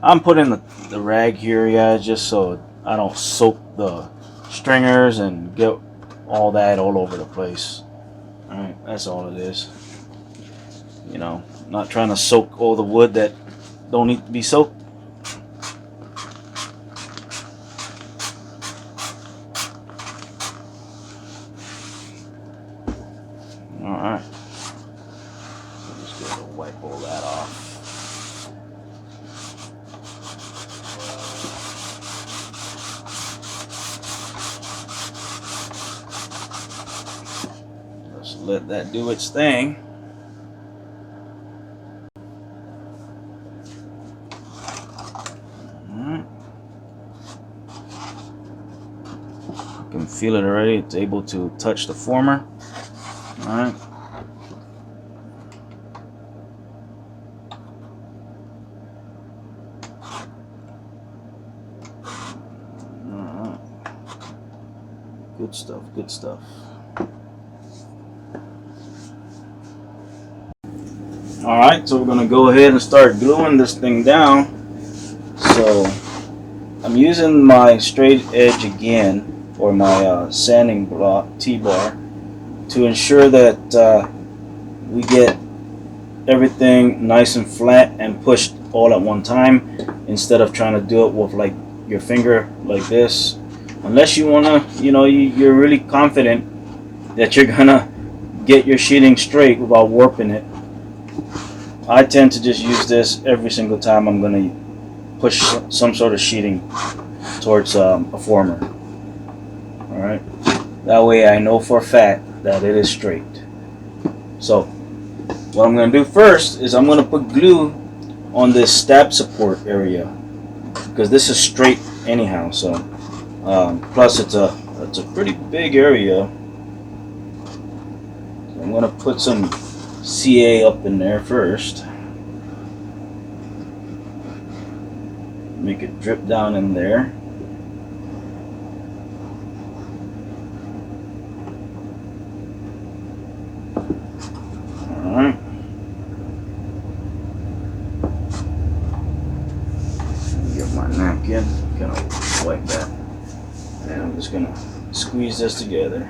I'm putting the rag here, guys, just so I don't soak the stringers and get all that all over the place. Alright, that's all it is. You know, not trying to soak all the wood that don't need to be soaked. Alright. So just go ahead and wipe all that off. Just let that do its thing. You can feel it already. It's able to touch the former. Alright. Alright. Good stuff, good stuff. Alright, so we're going to go ahead and start gluing this thing down. So I'm using my straight edge again, or my sanding block T-bar, to ensure that we get everything nice and flat and pushed all at one time, instead of trying to do it with like your finger like this. Unless you want to, you know, you're really confident that you're gonna get your sheeting straight without warping it. I tend to just use this every single time I'm gonna push some sort of sheeting towards a former. Alright, that way I know for a fact that it is straight. So what I'm going to do first is I'm going to put glue on this stab support area, because this is straight anyhow. So plus it's a pretty big area. So I'm going to put some CA up in there first. Make it drip down in there. Alright. Get my napkin, kind of wipe that. And I'm just gonna squeeze this together.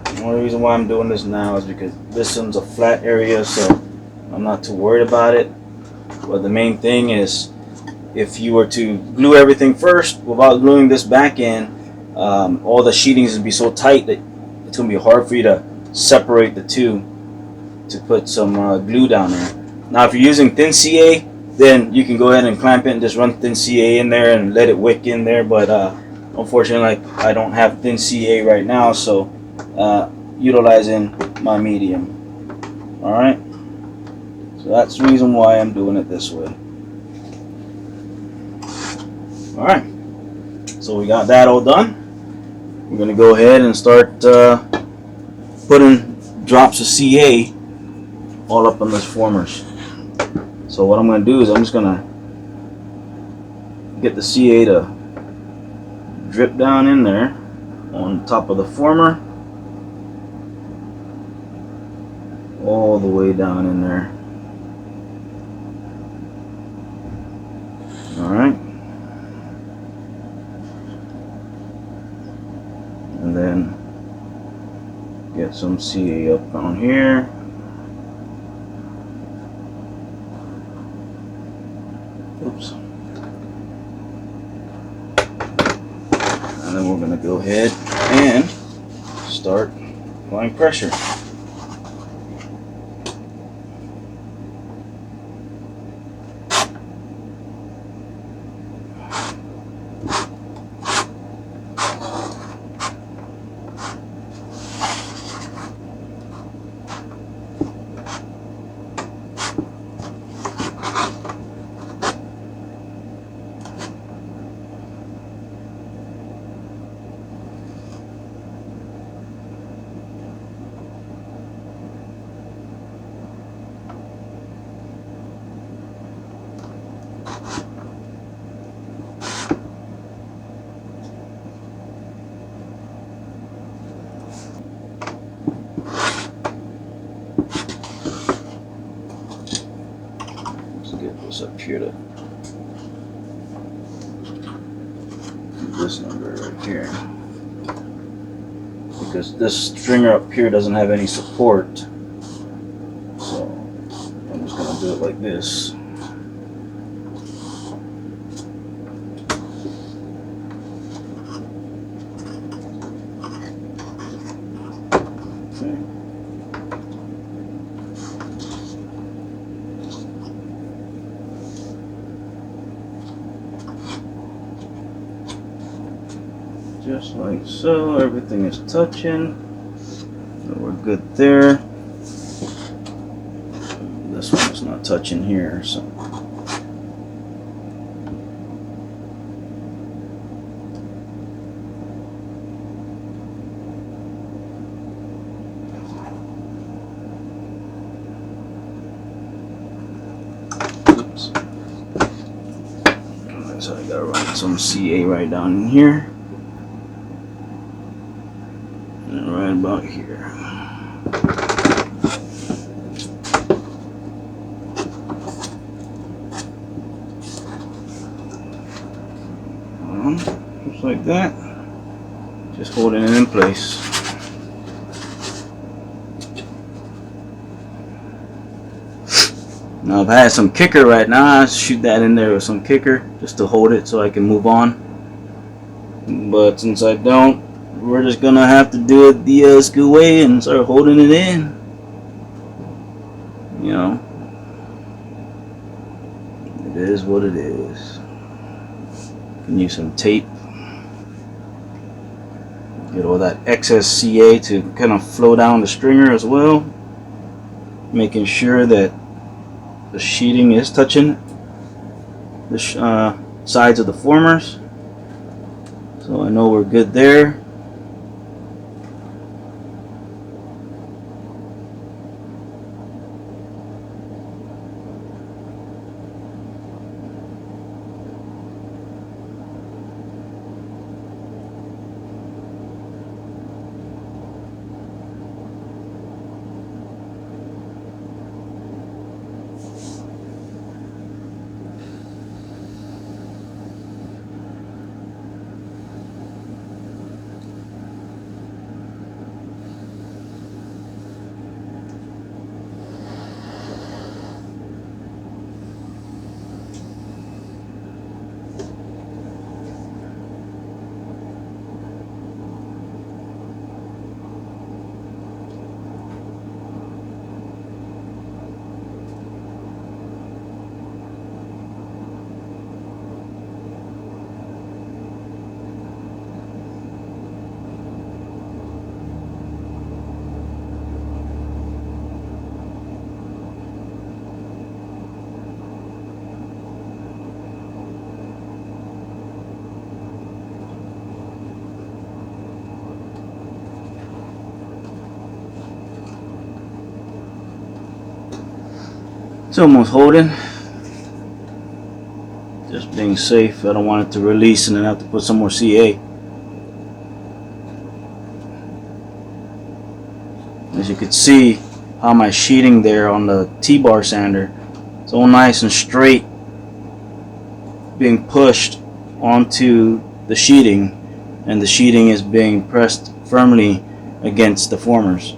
The only reason why I'm doing this now is because this one's a flat area, so I'm not too worried about it. But the main thing is, if you were to glue everything first without gluing this back end, all the sheetings would be so tight that it's going to be hard for you to separate the two to put some glue down there. Now if you're using thin CA, then you can go ahead and clamp it and just run thin CA in there and let it wick in there. But unfortunately, I don't have thin CA right now, so utilizing my medium. Alright, so that's the reason why I'm doing it this way. Alright, so we got that all done. We're going to go ahead and start putting drops of CA all up on those formers. So what I'm going to do is I'm just going to get the CA to drip down in there on top of the former, all the way down in there. Alright. And then some CA up on here. Oops. And then we're going to go ahead and start applying pressure. Up here to this number right here, because this stringer up here doesn't have any support, so I'm just gonna do it like this. Okay. Just like so, everything is touching. So we're good there. This one is not touching here, so. Oops. So I gotta run some CA right down in here. Right about here. Just like that. Just holding it in place. Now if I had some kicker right now, I'd shoot that in there with some kicker just to hold it so I can move on. But since I don't, we're just gonna have to do it the school way and start holding it in. You know, it is what it is. You can use some tape, get all that excess CA to kind of flow down the stringer as well, making sure that the sheeting is touching the sides of the formers. So I know we're good there. It's almost holding. Just being safe. I don't want it to release and then have to put some more CA. As you can see how my sheeting there on the T-bar sander, it's all nice and straight, being pushed onto the sheeting, and the sheeting is being pressed firmly against the formers.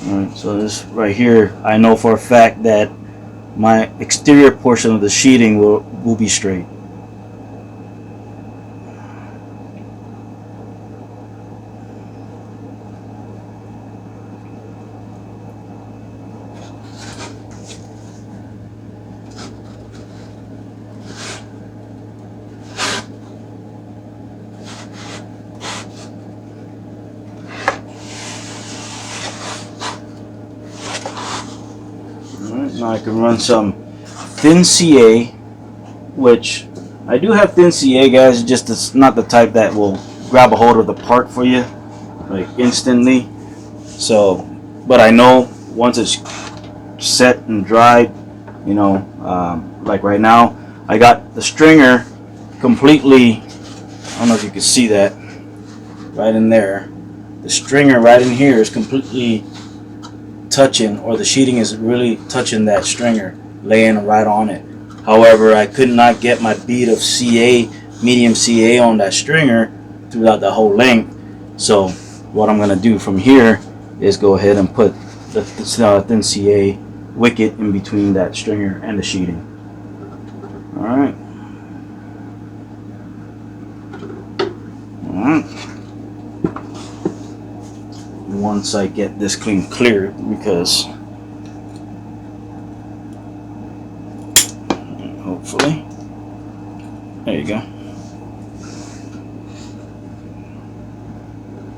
Alright, so this right here, I know for a fact that my exterior portion of the sheeting will be straight. Now I can run some thin CA, which I do have thin CA, guys. Just it's not the type that will grab a hold of the part for you like instantly. So, but I know once it's set and dried, you know, like right now, I got the stringer completely. I don't know if you can see that right in there. The stringer right in here is completely touching, or the sheeting is really touching that stringer, laying right on it. However, I could not get my bead of CA, medium CA on that stringer throughout the whole length. So what I'm going to do from here is go ahead and put the thin CA wicket in between that stringer and the sheeting. Alright. Once I get this cleared, because hopefully, there you go.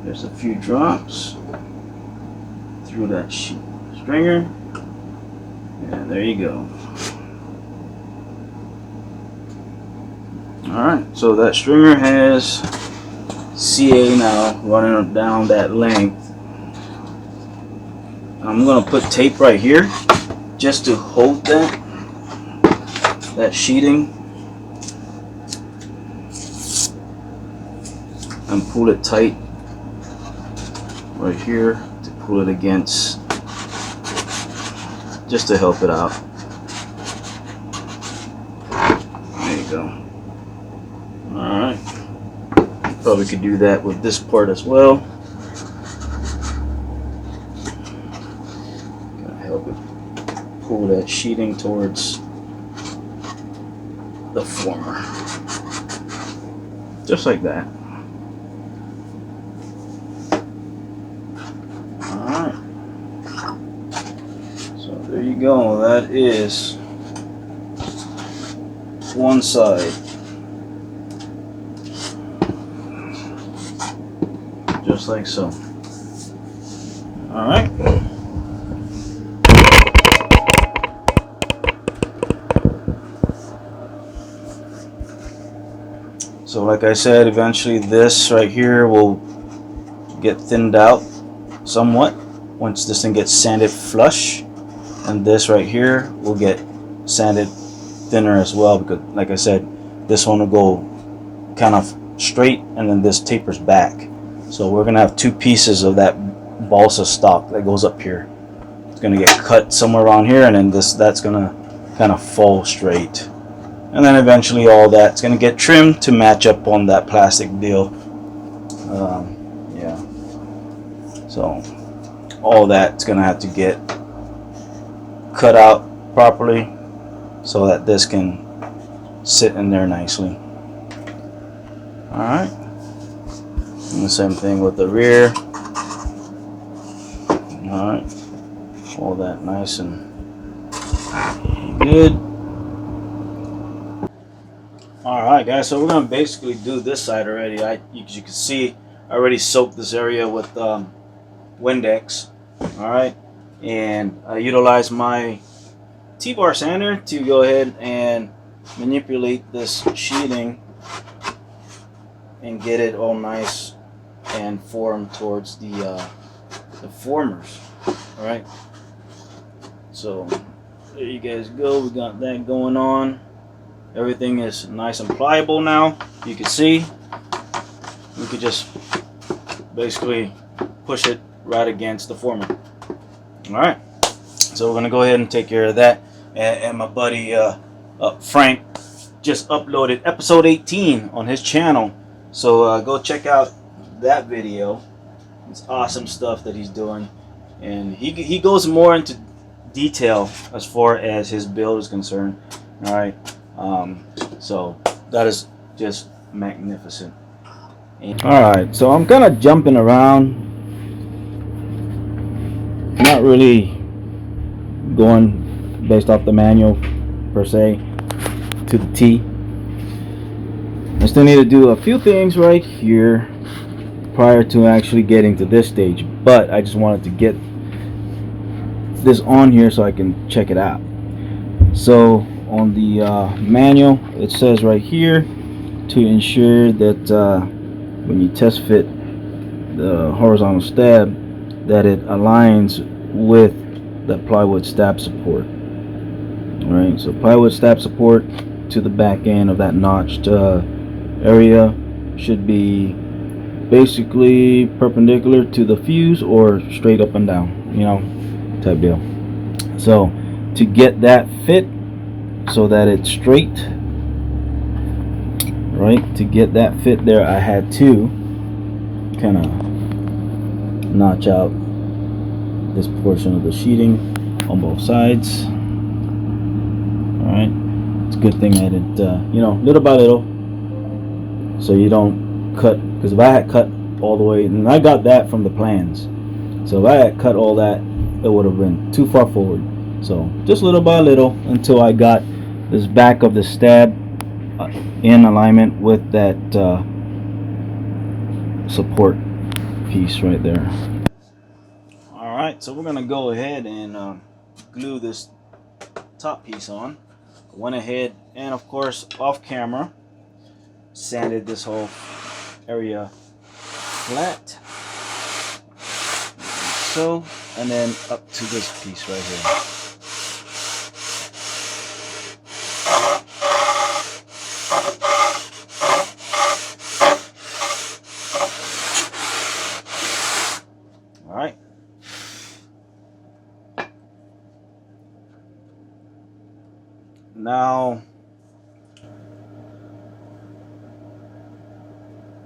There's a few drops through that stringer, and there you go. Alright, so that stringer has CA now running down that length. I'm going to put tape right here just to hold that sheeting and pull it tight right here to pull it against, just to help it out. There you go. Alright, probably could do that with this part as well. Pull that sheeting towards the former, just like that. Alright, so there you go. That is one side, just like so. Alright. So like I said, eventually this right here will get thinned out somewhat once this thing gets sanded flush, and this right here will get sanded thinner as well, because like I said, this one will go kind of straight and then this tapers back. So we're gonna have two pieces of that balsa stock that goes up here. It's gonna get cut somewhere around here, and then that's gonna kind of fall straight. And then eventually all that's going to get trimmed to match up on that plastic deal. Yeah. So all that's going to have to get cut out properly so that this can sit in there nicely. Alright. And the same thing with the rear. Alright. All that nice and good. Alright guys, so we're going to basically do this side already. As you can see, I already soaked this area with Windex. Alright, and I utilized my T-bar sander to go ahead and manipulate this sheeting and get it all nice and formed towards the formers. Alright, so there you guys go. We got that going on. Everything is nice and pliable now. You can see we could just basically push it right against the former. Alright, so we're gonna go ahead and take care of that. And my buddy Frank just uploaded episode 18 on his channel, so go check out that video. It's awesome stuff that he's doing. and he goes more into detail as far as his build is concerned. All right, so that is just magnificent. All right, so I'm kind of jumping around, not really going based off the manual per se to the T. I still need to do a few things right here prior to actually getting to this stage, but I just wanted to get this on here so I can check it out. So on the manual, it says right here to ensure that when you test fit the horizontal stab, that it aligns with the plywood stab support. Alright, so plywood stab support to the back end of that notched area should be basically perpendicular to the fuse or straight up and down, you know, type deal. So to get that fit so that it's straight, right, to get that fit there, I had to kind of notch out this portion of the sheeting on both sides. Alright, it's a good thing I did, you know, little by little, so you don't cut, because if I had cut all the way, and I got that from the plans, so if I had cut all that, it would have been too far forward. So just little by little until I got this back of the stab in alignment with that support piece right there. Alright, so we're gonna go ahead and glue this top piece on. Went ahead and, of course, off camera, sanded this whole area flat, so, and then up to this piece right here. All right. Now,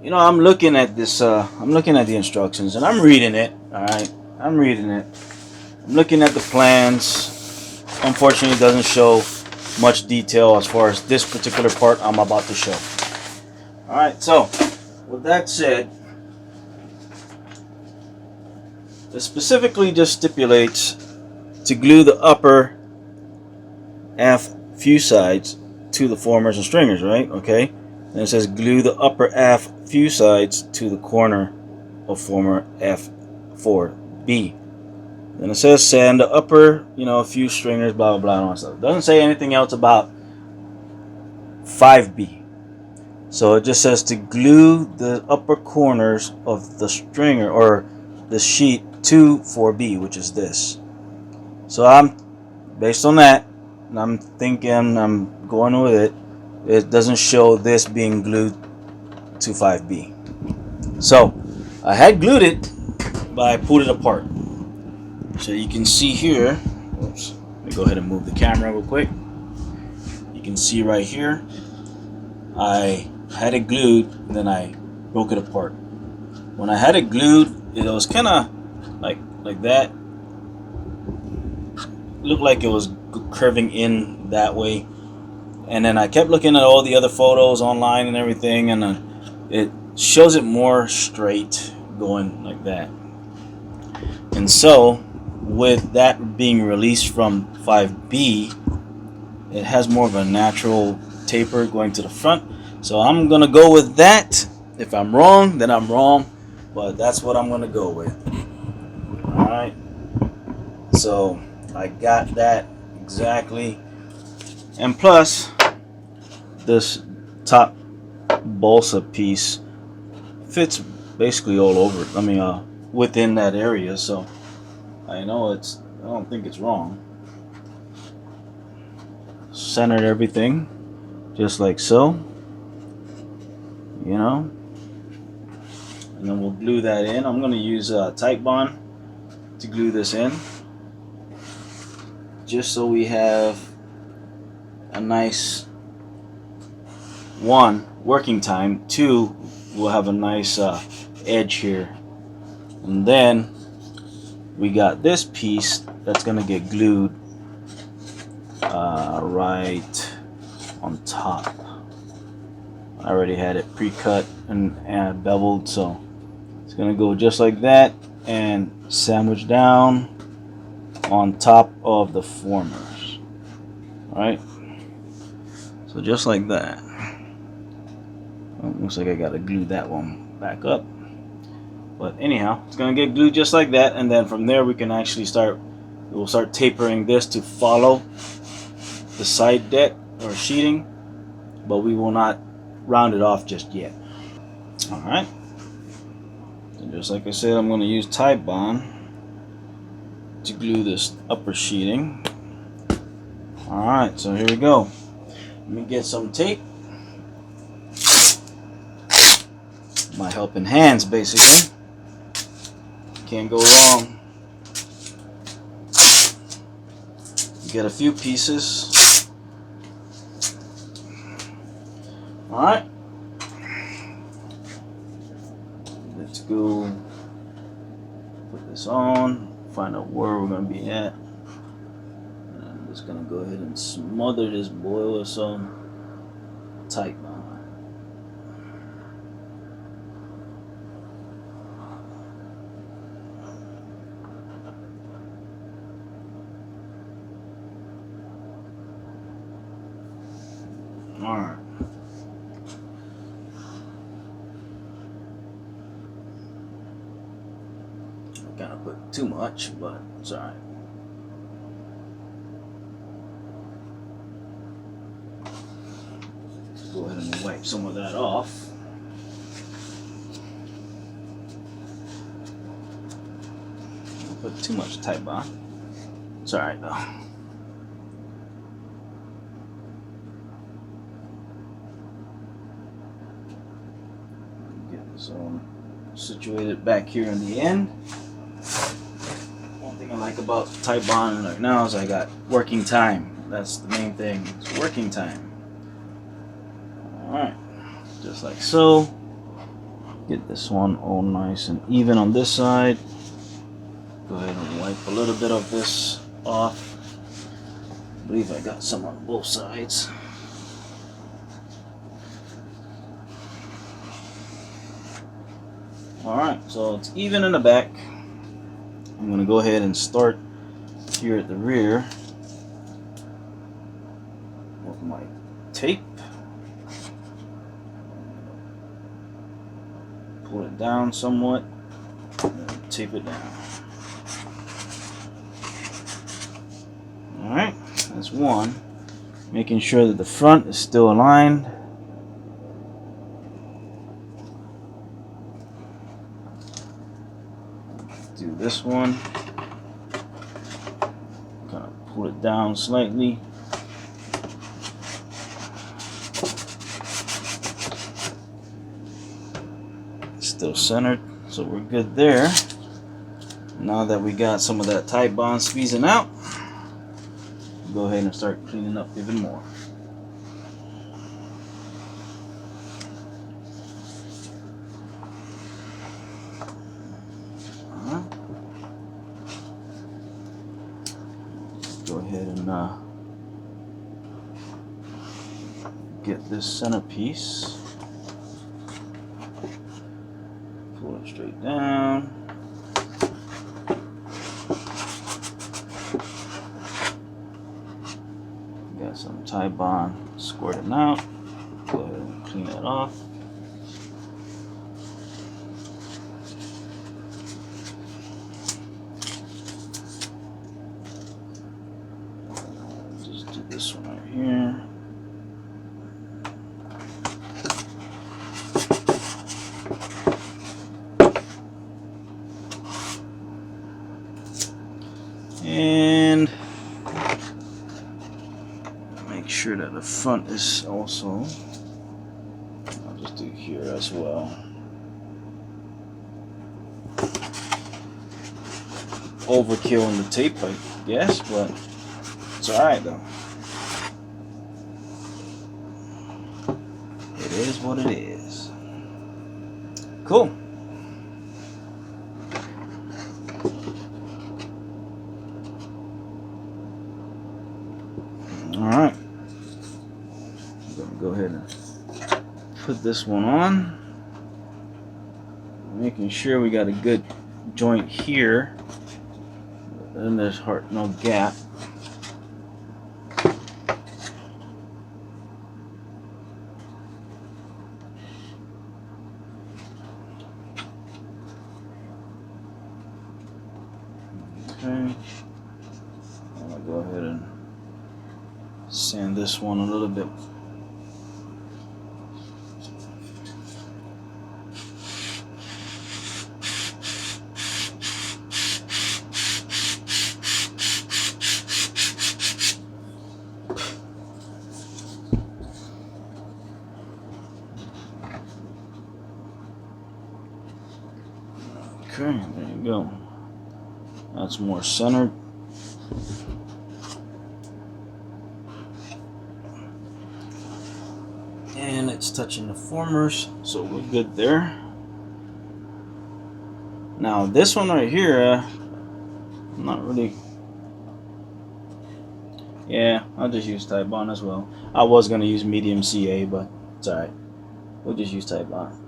you know, I'm looking at this, I'm looking at the instructions and I'm reading it. All right, I'm reading it. I'm looking at the plans. Unfortunately, it doesn't show much detail as far as this particular part I'm about to show. All right, so with that said, it specifically just stipulates to glue the upper aft fuse sides to the formers and stringers, right? Okay, and it says glue the upper aft fuse sides to the corner of former F4B. Then it says sand the upper, you know, fuse stringers, blah blah blah, and all that stuff. It doesn't say anything else about 5B. So it just says to glue the upper corners of the stringer or the sheet to 4B, which is this. So I'm based on that, and I'm thinking, I'm going with it. It doesn't show this being glued to 5B. So I had glued it, but I pulled it apart. So you can see here, oops, let me go ahead and move the camera real quick. You can see right here, I had it glued, and then I broke it apart. When I had it glued, it was kind of like that. Looked like it was curving in that way. And then I kept looking at all the other photos online and everything, and it shows it more straight going like that. And so with that being released from 5B, it has more of a natural taper going to the front. So I'm gonna go with that. If I'm wrong, then I'm wrong, but that's what I'm gonna go with. Alright, so I got that exactly, and plus this top balsa piece fits basically all over, I mean within that area, so I know I don't think it's wrong. Centered everything just like so, you know, and then we'll glue that in. I'm going to use Tight Bond to glue this in, just so we have a nice, one, working time, two, we'll have a nice edge here, and then we got this piece that's gonna get glued right on top. I already had it pre-cut and beveled, so it's gonna go just like that and sandwich down on top of the formers. All right, so just like that. Looks like I gotta glue that one back up, but anyhow, it's gonna get glued just like that, and then from there we can actually we'll start tapering this to follow the side deck or sheeting, but we will not round it off just yet. All right, and just like I said, I'm going to use Titebond to glue this upper sheeting. All right, so here we go. Let me get some tape. My helping hands, basically. Can't go wrong. Get a few pieces. All right, let's go put this on, find out where we're going to be at. And I'm just going to go ahead and smother this boil with some Titebond. All right. Kind of put too much, but it's all right. Go ahead and wipe some of that off. Put too much Titebond. It's all right though. Get this all situated back here in the end. One thing I like about Titebond right now is I got working time. That's the main thing. It's working time. Alright, just like so. Get this one all nice and even on this side. Go ahead and wipe a little bit of this off. I believe I got some on both sides. Alright, so it's even in the back. I'm going to go ahead and start here at the rear with my tape. Pull it down somewhat and tape it down. Alright, that's one. Making sure that the front is still aligned. Do this one. Kind of pull it down slightly. Still centered, so we're good there. Now that we got some of that Titebond squeezing out, go ahead and start cleaning up even more. Go ahead and get this centerpiece. Pull it straight down. Got some Titebond squirting out. Go ahead and clean that off. Just do this one right here. And make sure that the front is also, I'll just do here as well. Overkill on the tape, I guess, but it's alright though. It is what it is. Cool. All right, I'm gonna go ahead and put this one on, making sure we got a good joint here, and there's no gap. Okay, I'm gonna go ahead and sand this one a little bit. Okay, there you go. That's more centered. And it's touching the formers, so we're good there. Now this one right here, I'm not really. Yeah, I'll just use Type Bond as well. I was gonna use medium CA, but it's alright. We'll just use Type Bond.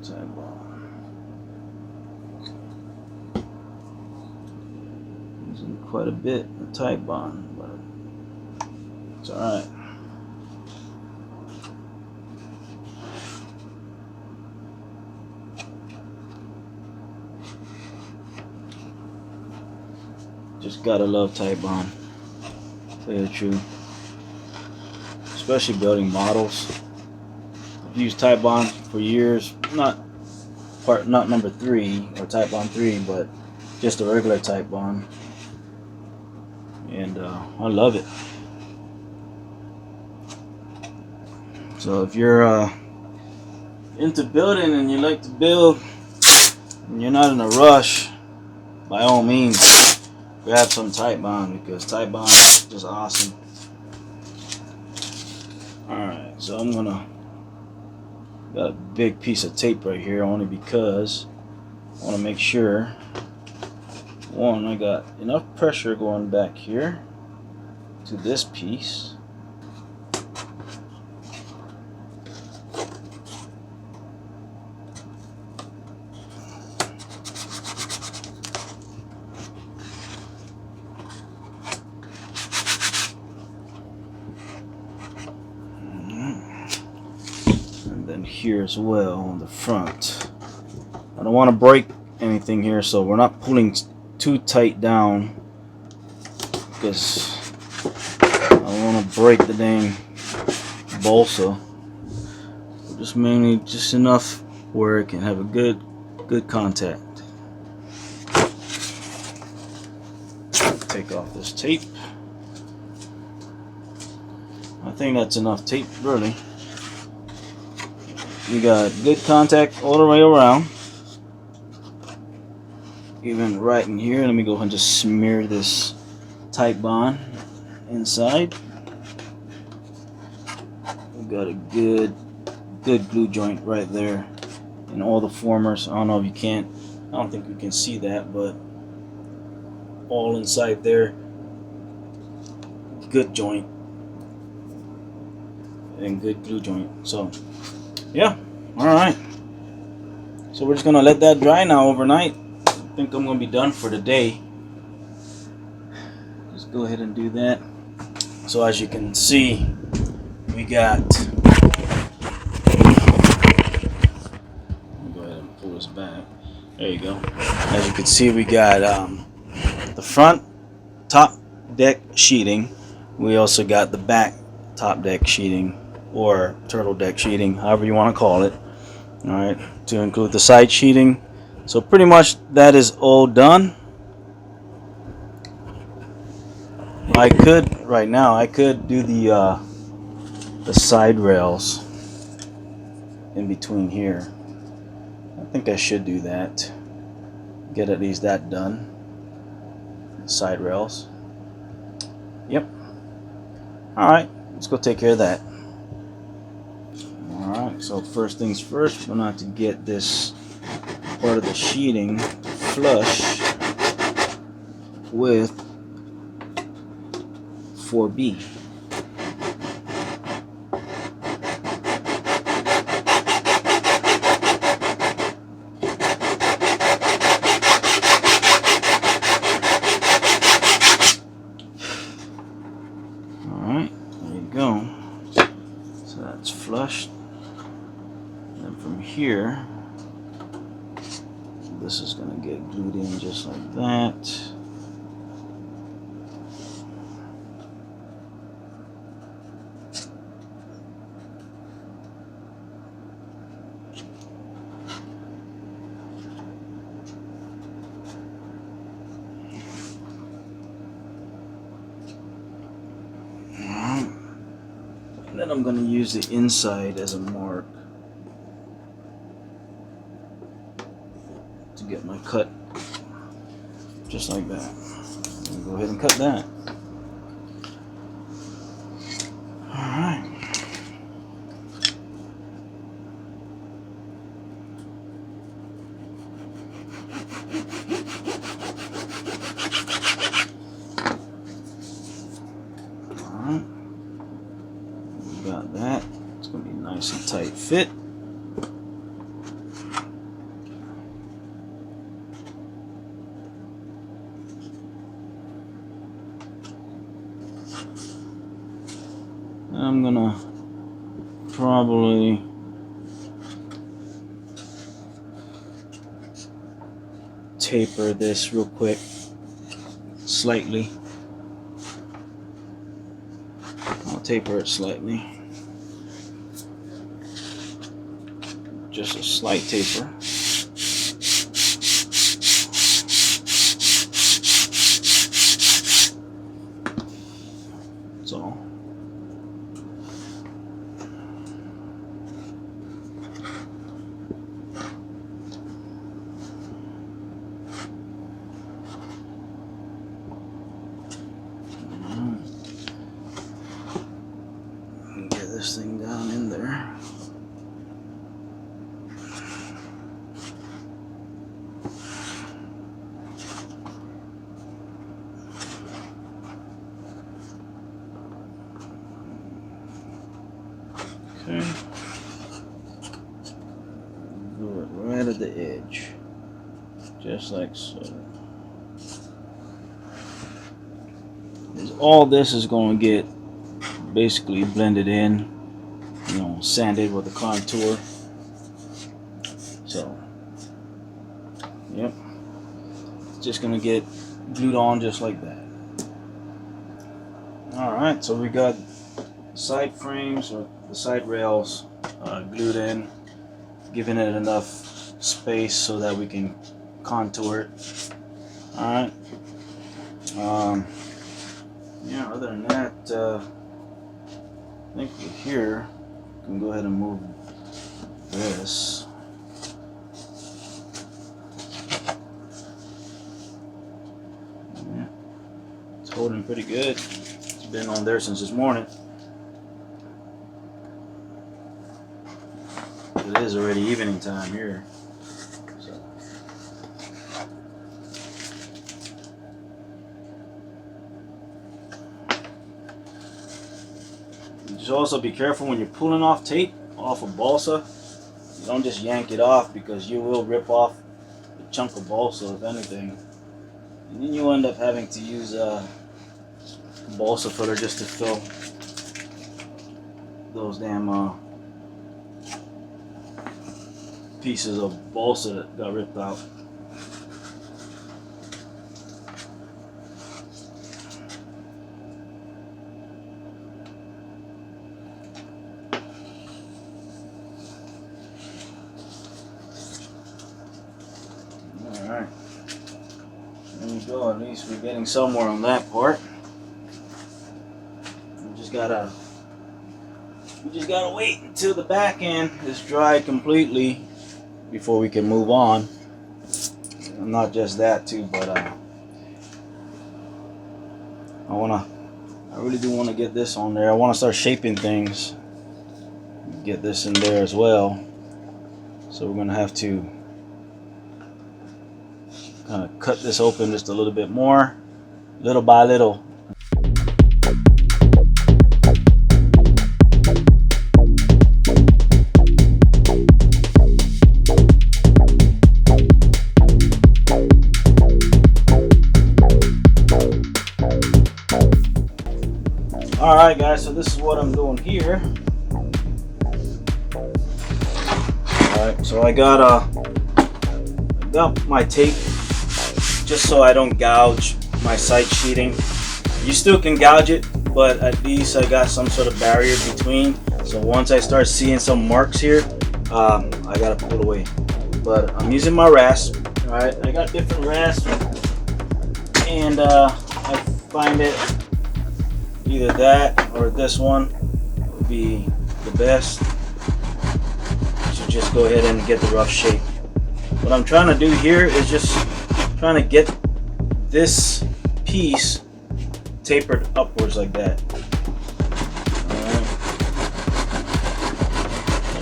Type Bond. Using quite a bit of Type Bond, but it's alright. Just gotta love Type Bond, to tell you the truth. Especially building models. I've used Type Bond for years, not number 3 or Type Bond 3, but just a regular Type Bond, and I love it. So if you're into building and you like to build and you're not in a rush, by all means grab some Type Bond, because Type Bond is just awesome. Alright, so I'm gonna got a big piece of tape right here, only because I want to make sure, one, I got enough pressure going back here to this piece. Here as well on the front. I don't want to break anything here, so we're not pulling too tight down, because I don't want to break the dang balsa. Just mainly just enough where it can have a good contact. Take off this tape. I think that's enough tape, really. You got good contact all the way around, even right in here. Let me go ahead and just smear this Type Bond inside. We got a good glue joint right there, and all the formers. I don't know if you can't. I don't think you can see that, but all inside there. Good joint and good glue joint. So. Yeah, alright. So we're just gonna let that dry now overnight. I think I'm gonna be done for the day. Just go ahead and do that. So as you can see, we got, go ahead and pull this back. There you go. As you can see, we got the front top deck sheeting. We also got the back top deck sheeting, or turtle deck sheeting, however you want to call it. Alright, to include the side sheeting. So pretty much that is all done. I could, right now, I could do the side rails. in between here. I think I should do that. Get at least that done. Side rails. Yep. Alright, let's go take care of that. Alright, so first things first, we're gonna have to get this part of the sheeting flush with 4B. Alright, there you go. So that's flushed. And then from here, this is going to get glued in just like that. And then I'm going to use the inside as a mark to get my cut, just like that. And go ahead and cut that. Alright. Alright. Got that. It's going to be nice and tight fit. I'm gonna probably taper this real quick, slightly. I'll taper it slightly, just a slight taper. That's all. This thing down in there. Okay. Do it right at the edge, just like so. All this is going to get basically blended in, you know, sanded with the contour. So, yep, it's just gonna get glued on just like that. Alright, so we got side frames or the side rails glued in, giving it enough space so that we can contour it. Alright, yeah, other than that, I think here we can go ahead and move this. Yeah, it's holding pretty good. It's been on there since this morning. It is already evening time here. So. Just also be careful when you're pulling off tape off a balsa. You don't just yank it off, because you will rip off a chunk of balsa, if anything. And then you end up having to use a balsa filler just to fill those damn pieces of balsa that got ripped out. Alright, there we go. At least we're getting somewhere on that part. We just gotta We just gotta wait until the back end is dried completely before we can move on. And not just that too, but I really do want to get this on there. I want to start shaping things. Get this in there as well. So we're gonna have to kind of cut this open just a little bit more, little by little. Alright guys, so this is what I'm doing here. Alright, so I got my tape just so I don't gouge my side sheeting. You still can gouge it, but at least I got some sort of barrier between. So once I start seeing some marks here, I gotta pull away. But I'm using my rasp. Alright, I got different rasps, and I find it either that or this one would be the best. So just go ahead and get the rough shape. What I'm trying to do here is just trying to get this piece tapered upwards like that. Alright.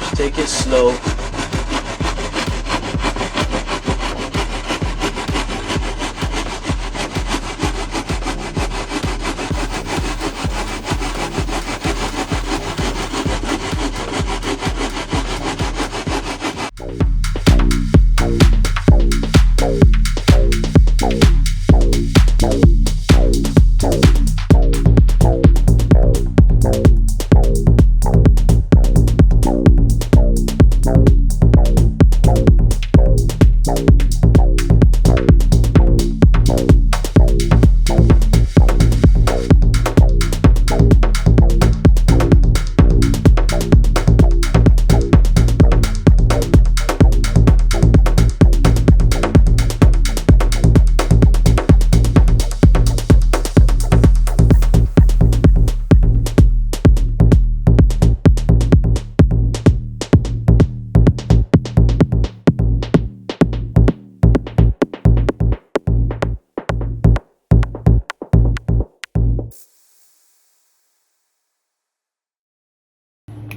Just take it slow.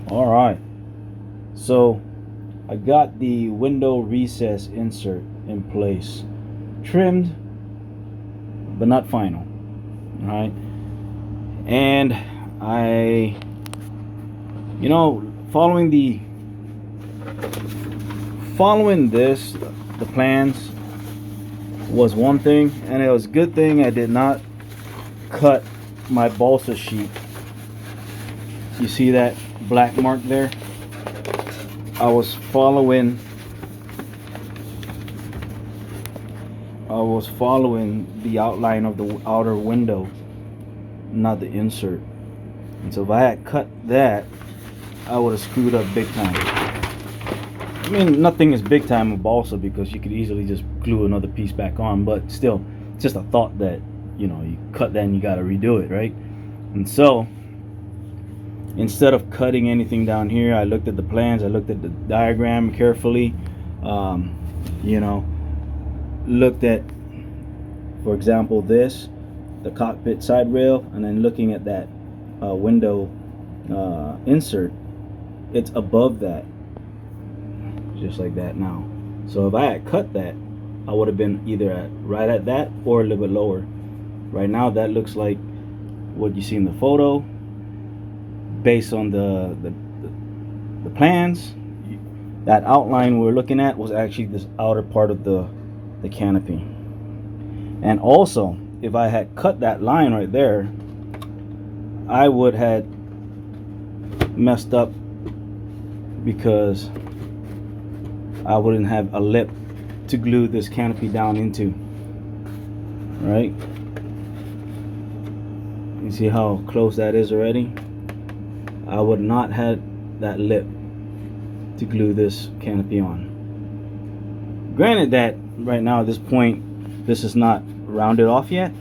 All right, so I got the window recess insert in place, trimmed but not final. All right, and I, following this, the plans was one thing, and it was a good thing I did not cut my balsa sheet. You see that black mark there? I was following the outline of the outer window, not the insert. And so if I had cut that, I would have screwed up big time. I mean, nothing is big time with balsa because you could easily just glue another piece back on, but still, it's just a thought that, you cut that and you got to redo it, right? And so instead of cutting anything down here, I looked at the plans, I looked at the diagram carefully, looked at, for example, the cockpit side rail, and then looking at that window insert, it's above that, just like that now. So if I had cut that, I would have been either right at that or a little bit lower. Right now that looks like what you see in the photo. Based on the plans, that outline we're looking at was actually this outer part of the canopy. And also, if I had cut that line right there, I would have messed up because I wouldn't have a lip to glue this canopy down into, right? You see how close that is already? I would not have that lip to glue this canopy on. Granted that right now at this point this is not rounded off yet.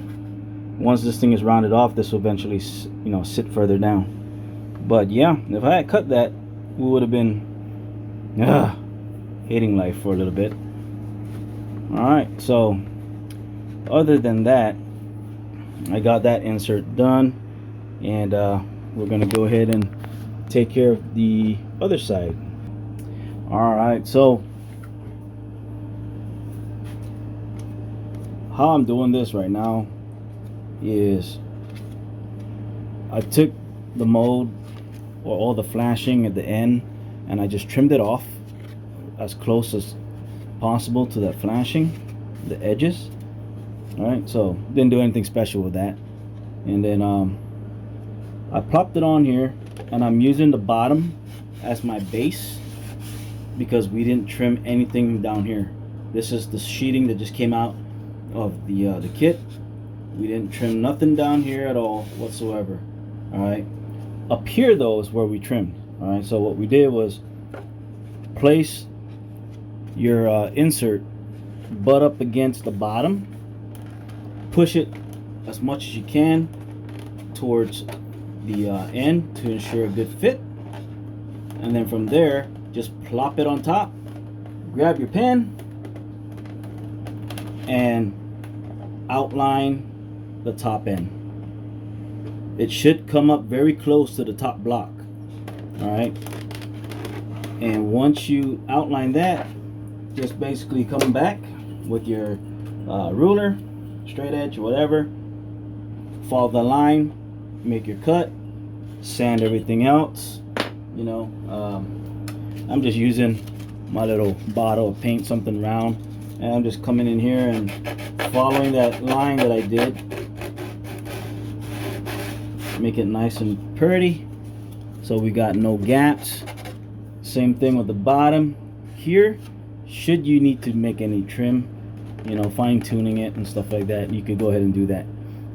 Once this thing is rounded off, this will eventually sit further down. But yeah, if I had cut that, we would have been hating life for a little bit. Alright, so other than that, I got that insert done, and we're gonna go ahead and take care of the other side. Alright, so how I'm doing this right now is I took the mold or all the flashing at the end and I just trimmed it off as close as possible to that flashing, the edges. Alright, so didn't do anything special with that. And then I plopped it on here, and I'm using the bottom as my base because we didn't trim anything down here. This is the sheeting that just came out of the kit. We didn't trim nothing down here at all whatsoever. Alright, up here though is where we trimmed. Alright, so what we did was place your insert butt up against the bottom, push it as much as you can towards the end to ensure a good fit, and then from there just plop it on top, grab your pen and outline the top end. It should come up very close to the top block. Alright, and once you outline that, just basically come back with your ruler, straight edge, whatever, follow the line, make your cut, sand everything else. You know, I'm just using my little bottle of paint, something round, and I'm just coming in here and following that line that I did, make it nice and pretty so we got no gaps. Same thing with the bottom here. Should you need to make any trim, you know, fine tuning it and stuff like that, you could go ahead and do that.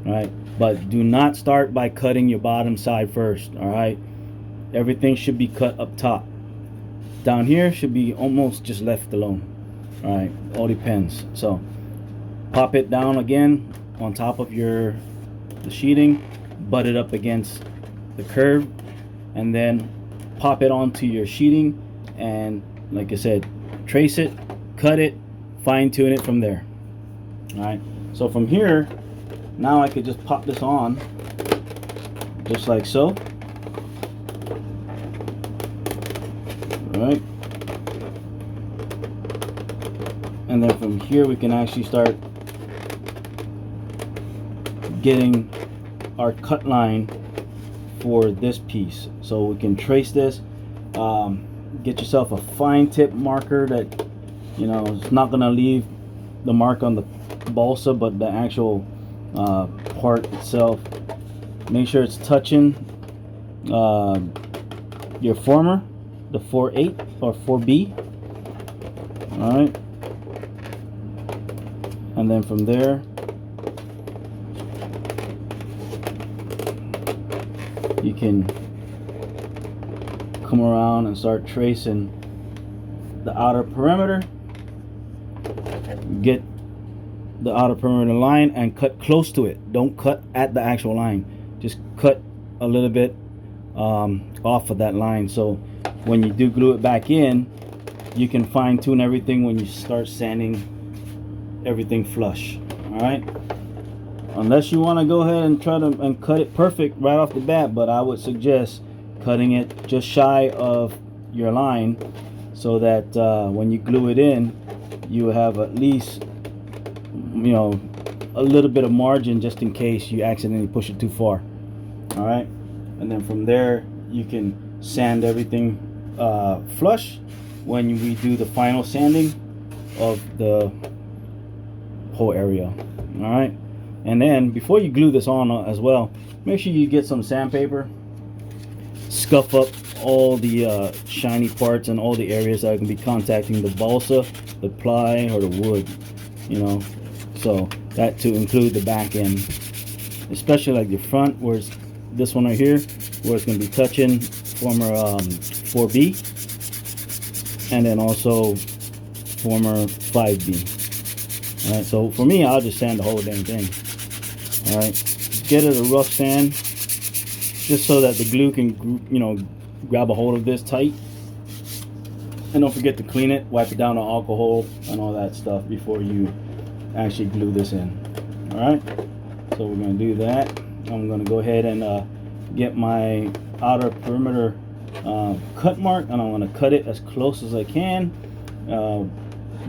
All right, but do not start by cutting your bottom side first. All right, everything should be cut up top. Down here should be almost just left alone. All right, all depends. So pop it down again on top of the sheeting, butt it up against the curve, and then pop it onto your sheeting, and like I said, trace it, cut it, fine tune it from there. All right, so from here now I could just pop this on just like so. All right, and then from here we can actually start getting our cut line for this piece, so we can trace this. Get yourself a fine tip marker that, you know, it's not gonna leave the mark on the balsa, but the actual part itself. Make sure it's touching your former, the 4.8 or 4B. All right, and then from there you can come around and start tracing the outer perimeter. Get the outer perimeter line and cut close to it. Don't cut at the actual line, just cut a little bit off of that line, so when you do glue it back in, you can fine tune everything when you start sanding everything flush. All right, unless you want to go ahead and try to cut it perfect right off the bat, but I would suggest cutting it just shy of your line, so that when you glue it in, you have at least, you know, a little bit of margin just in case you accidentally push it too far. All right, and then from there you can sand everything flush when we do the final sanding of the whole area. All right, and then before you glue this on as well, make sure you get some sandpaper, scuff up all the shiny parts and all the areas that are going to be contacting the balsa, the ply, or the wood, you know, so that to include the back end, especially like your front, where it's this one right here, where it's going to be touching former 4B, and then also former 5B. All right, so for me, I'll just sand the whole damn thing. All right, get it a rough sand, just so that the glue can, you know, grab a hold of this tight. And don't forget to clean it, wipe it down with alcohol and all that stuff before you actually glue this in. All right, so we're going to do that. I'm going to go ahead and get my outer perimeter cut mark, and I'm going to cut it as close as I can,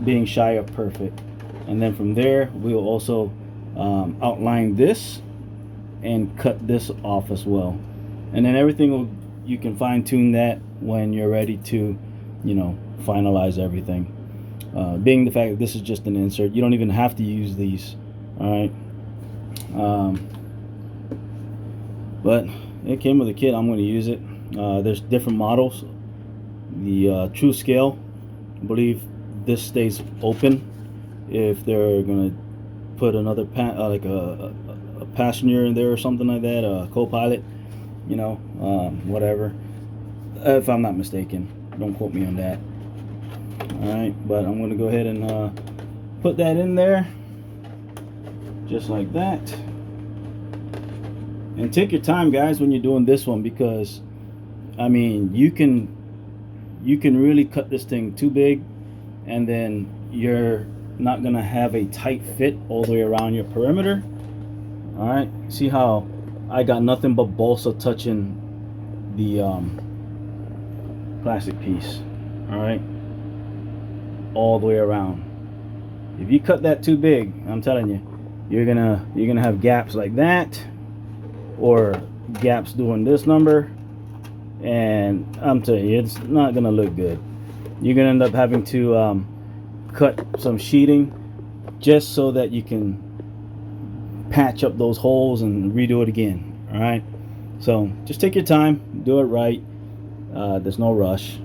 being shy of perfect. And then from there we'll also outline this and cut this off as well. And then everything will, you can fine-tune that when you're ready to, you know, finalize everything. Being the fact that this is just an insert, you don't even have to use these. All right, but it came with a kit. I'm going to use it. There's different models. The true scale, I believe this stays open if they're going to put another like a passenger in there or something like that, a co-pilot, you know, whatever, if I'm not mistaken. Don't quote me on that. All right, but I'm going to go ahead and put that in there just like that. And take your time, guys, when you're doing this one, because I mean, you can really cut this thing too big, and then you're not gonna have a tight fit all the way around your perimeter. All right, see how I got nothing but balsa touching the plastic piece. All right, all the way around. If you cut that too big, I'm telling you, you're gonna have gaps like that, or gaps doing this number, and I'm telling you, it's not gonna look good. You're gonna end up having to cut some sheeting just so that you can patch up those holes and redo it again. All right, so just take your time, do it right. There's no rush,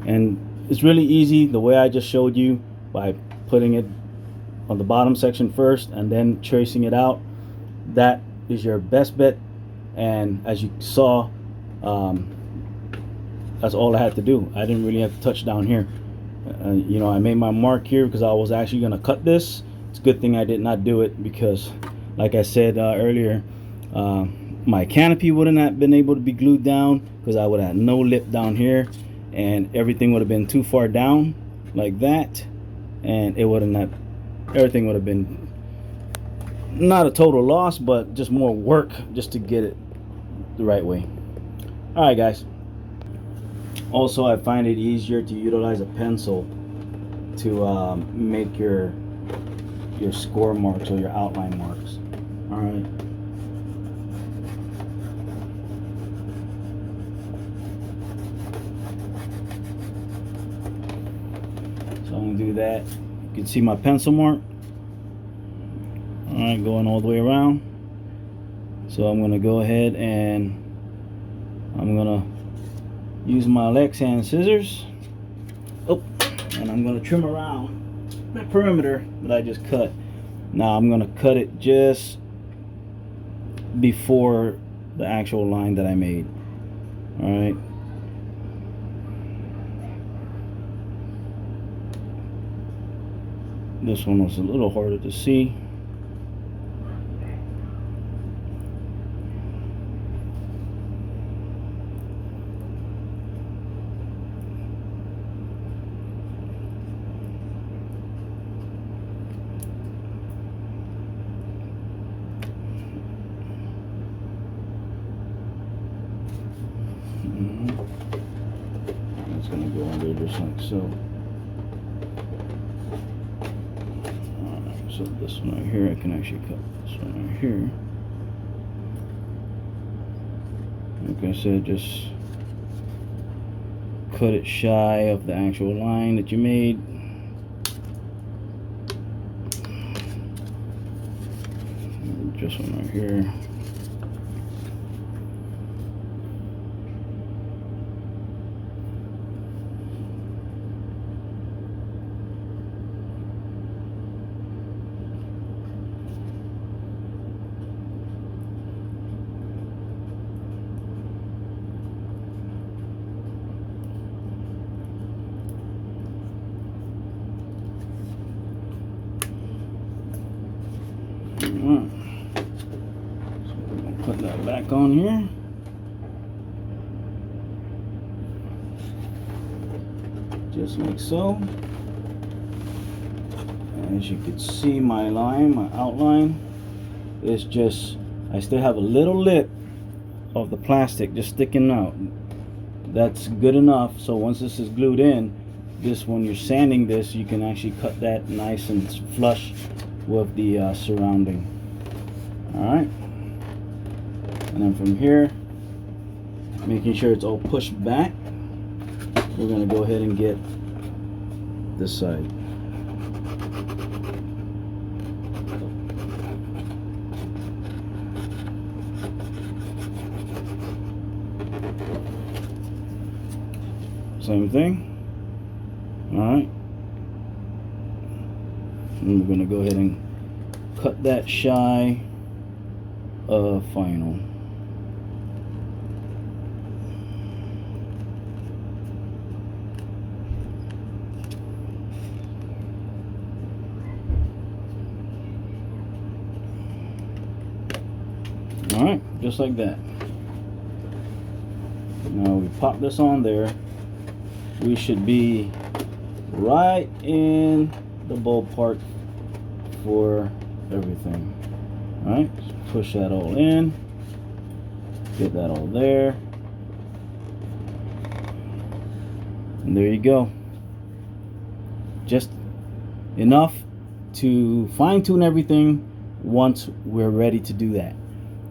and it's really easy the way I just showed you, by putting it on the bottom section first and then tracing it out. That is your best bet, and as you saw, that's all I had to do. I didn't really have to touch down here. You know, I made my mark here because I was actually going to cut this. It's a good thing I did not do it, because like I said earlier, my canopy wouldn't have been able to be glued down, because I would have had no lip down here, and everything would have been too far down like that, and it wouldn't have, everything would have been not a total loss, but just more work just to get it the right way. All right, guys. Also, I find it easier to utilize a pencil to make your score marks or your outline marks. All right. So I'm gonna do that. You can see my pencil mark. All right, going all the way around. So I'm gonna go ahead and I'm gonna use my Lexan scissors. Oh, and I'm gonna trim around the perimeter that I just cut. Now I'm gonna cut it just before the actual line that I made. All right. This one was a little harder to see. It's going to go under just like so. Alright, so this one right here, I can actually cut this one right here. Like I said, just cut it shy of the actual line that you made. Just one right here. Alright, so we're gonna put that back on here. just like so. As you can see, my line, my outline is just, I still have a little lip of the plastic just sticking out. That's good enough. So once this is glued in, this, when you're sanding this, you can actually cut that nice and flush with the surrounding. Alright, and then from here, making sure it's all pushed back, we're going to go ahead and get this side. Same thing. Alright, and we're going to go ahead and cut that shy of final. Alright, just like that. Now we pop this on there. We should be right in the ballpark for everything. Alright, push that all in. Get that all there. And there you go. Just enough to fine-tune everything once we're ready to do that.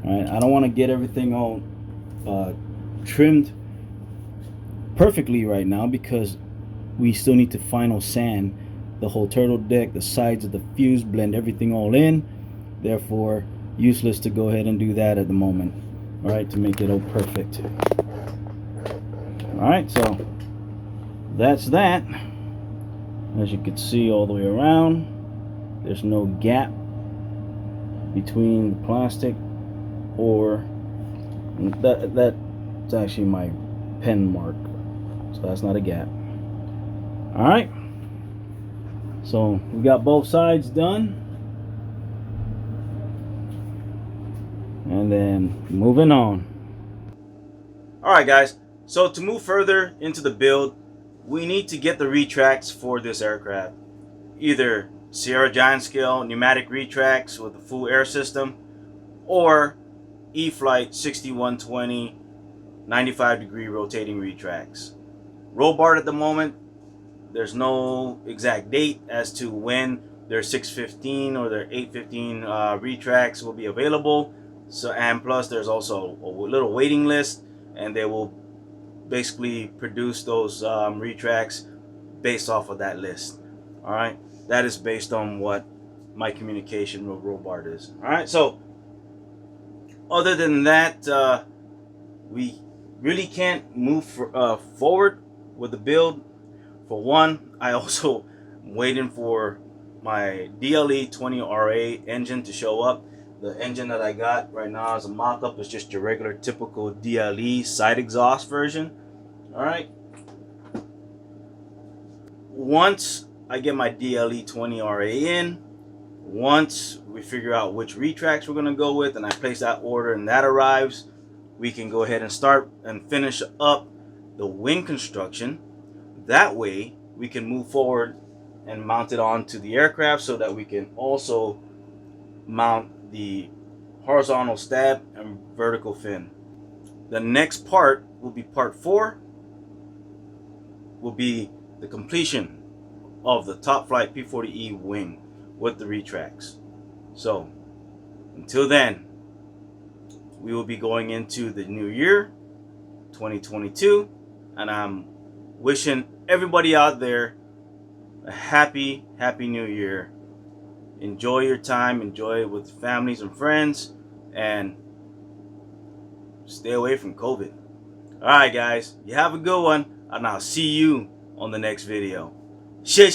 Alright, I don't want to get everything all trimmed perfectly right now because we still need to final sand the whole turtle deck, the sides of the fuse, blend everything all in. Therefore, useless to go ahead and do that at the moment. Alright, to make it all perfect. Alright, so that's that. As you can see all the way around, there's no gap between the plastic or that's actually my pen mark, so that's not a gap. Alright, so we got both sides done, and then moving on. Alright guys, so to move further into the build, we need to get the retracts for this aircraft. Either Sierra Giant scale pneumatic retracts with a full air system, or E-Flite 6120 95-degree rotating retracts. Robart at the moment, there's no exact date as to when their 615 or their 815 retracts will be available. So, and plus there's also a little waiting list, and they will basically produce those retracts based off of that list. Alright, that is based on what my communication with Robart is. Alright, so other than that, we really can't move forward with the build. For one, I also am waiting for my DLE 20RA engine to show up. The engine that I got right now as a mock-up is just your regular typical DLE side exhaust version. Alright, once I get my DLE 20RA in, once we figure out which retracts we're going to go with and I place that order and that arrives, we can go ahead and start and finish up the wing construction. That way we can move forward and mount it onto the aircraft so that we can also mount the horizontal stab and vertical fin. The next part will be part 4, will be the completion of the top Flite P40E wing with the retracts. So until then, we will be going into the new year 2022, and I'm wishing everybody out there a happy new year. Enjoy your time, enjoy it with families and friends, and stay away from COVID. Alright guys, you have a good one, and I'll see you on the next video. Shoo!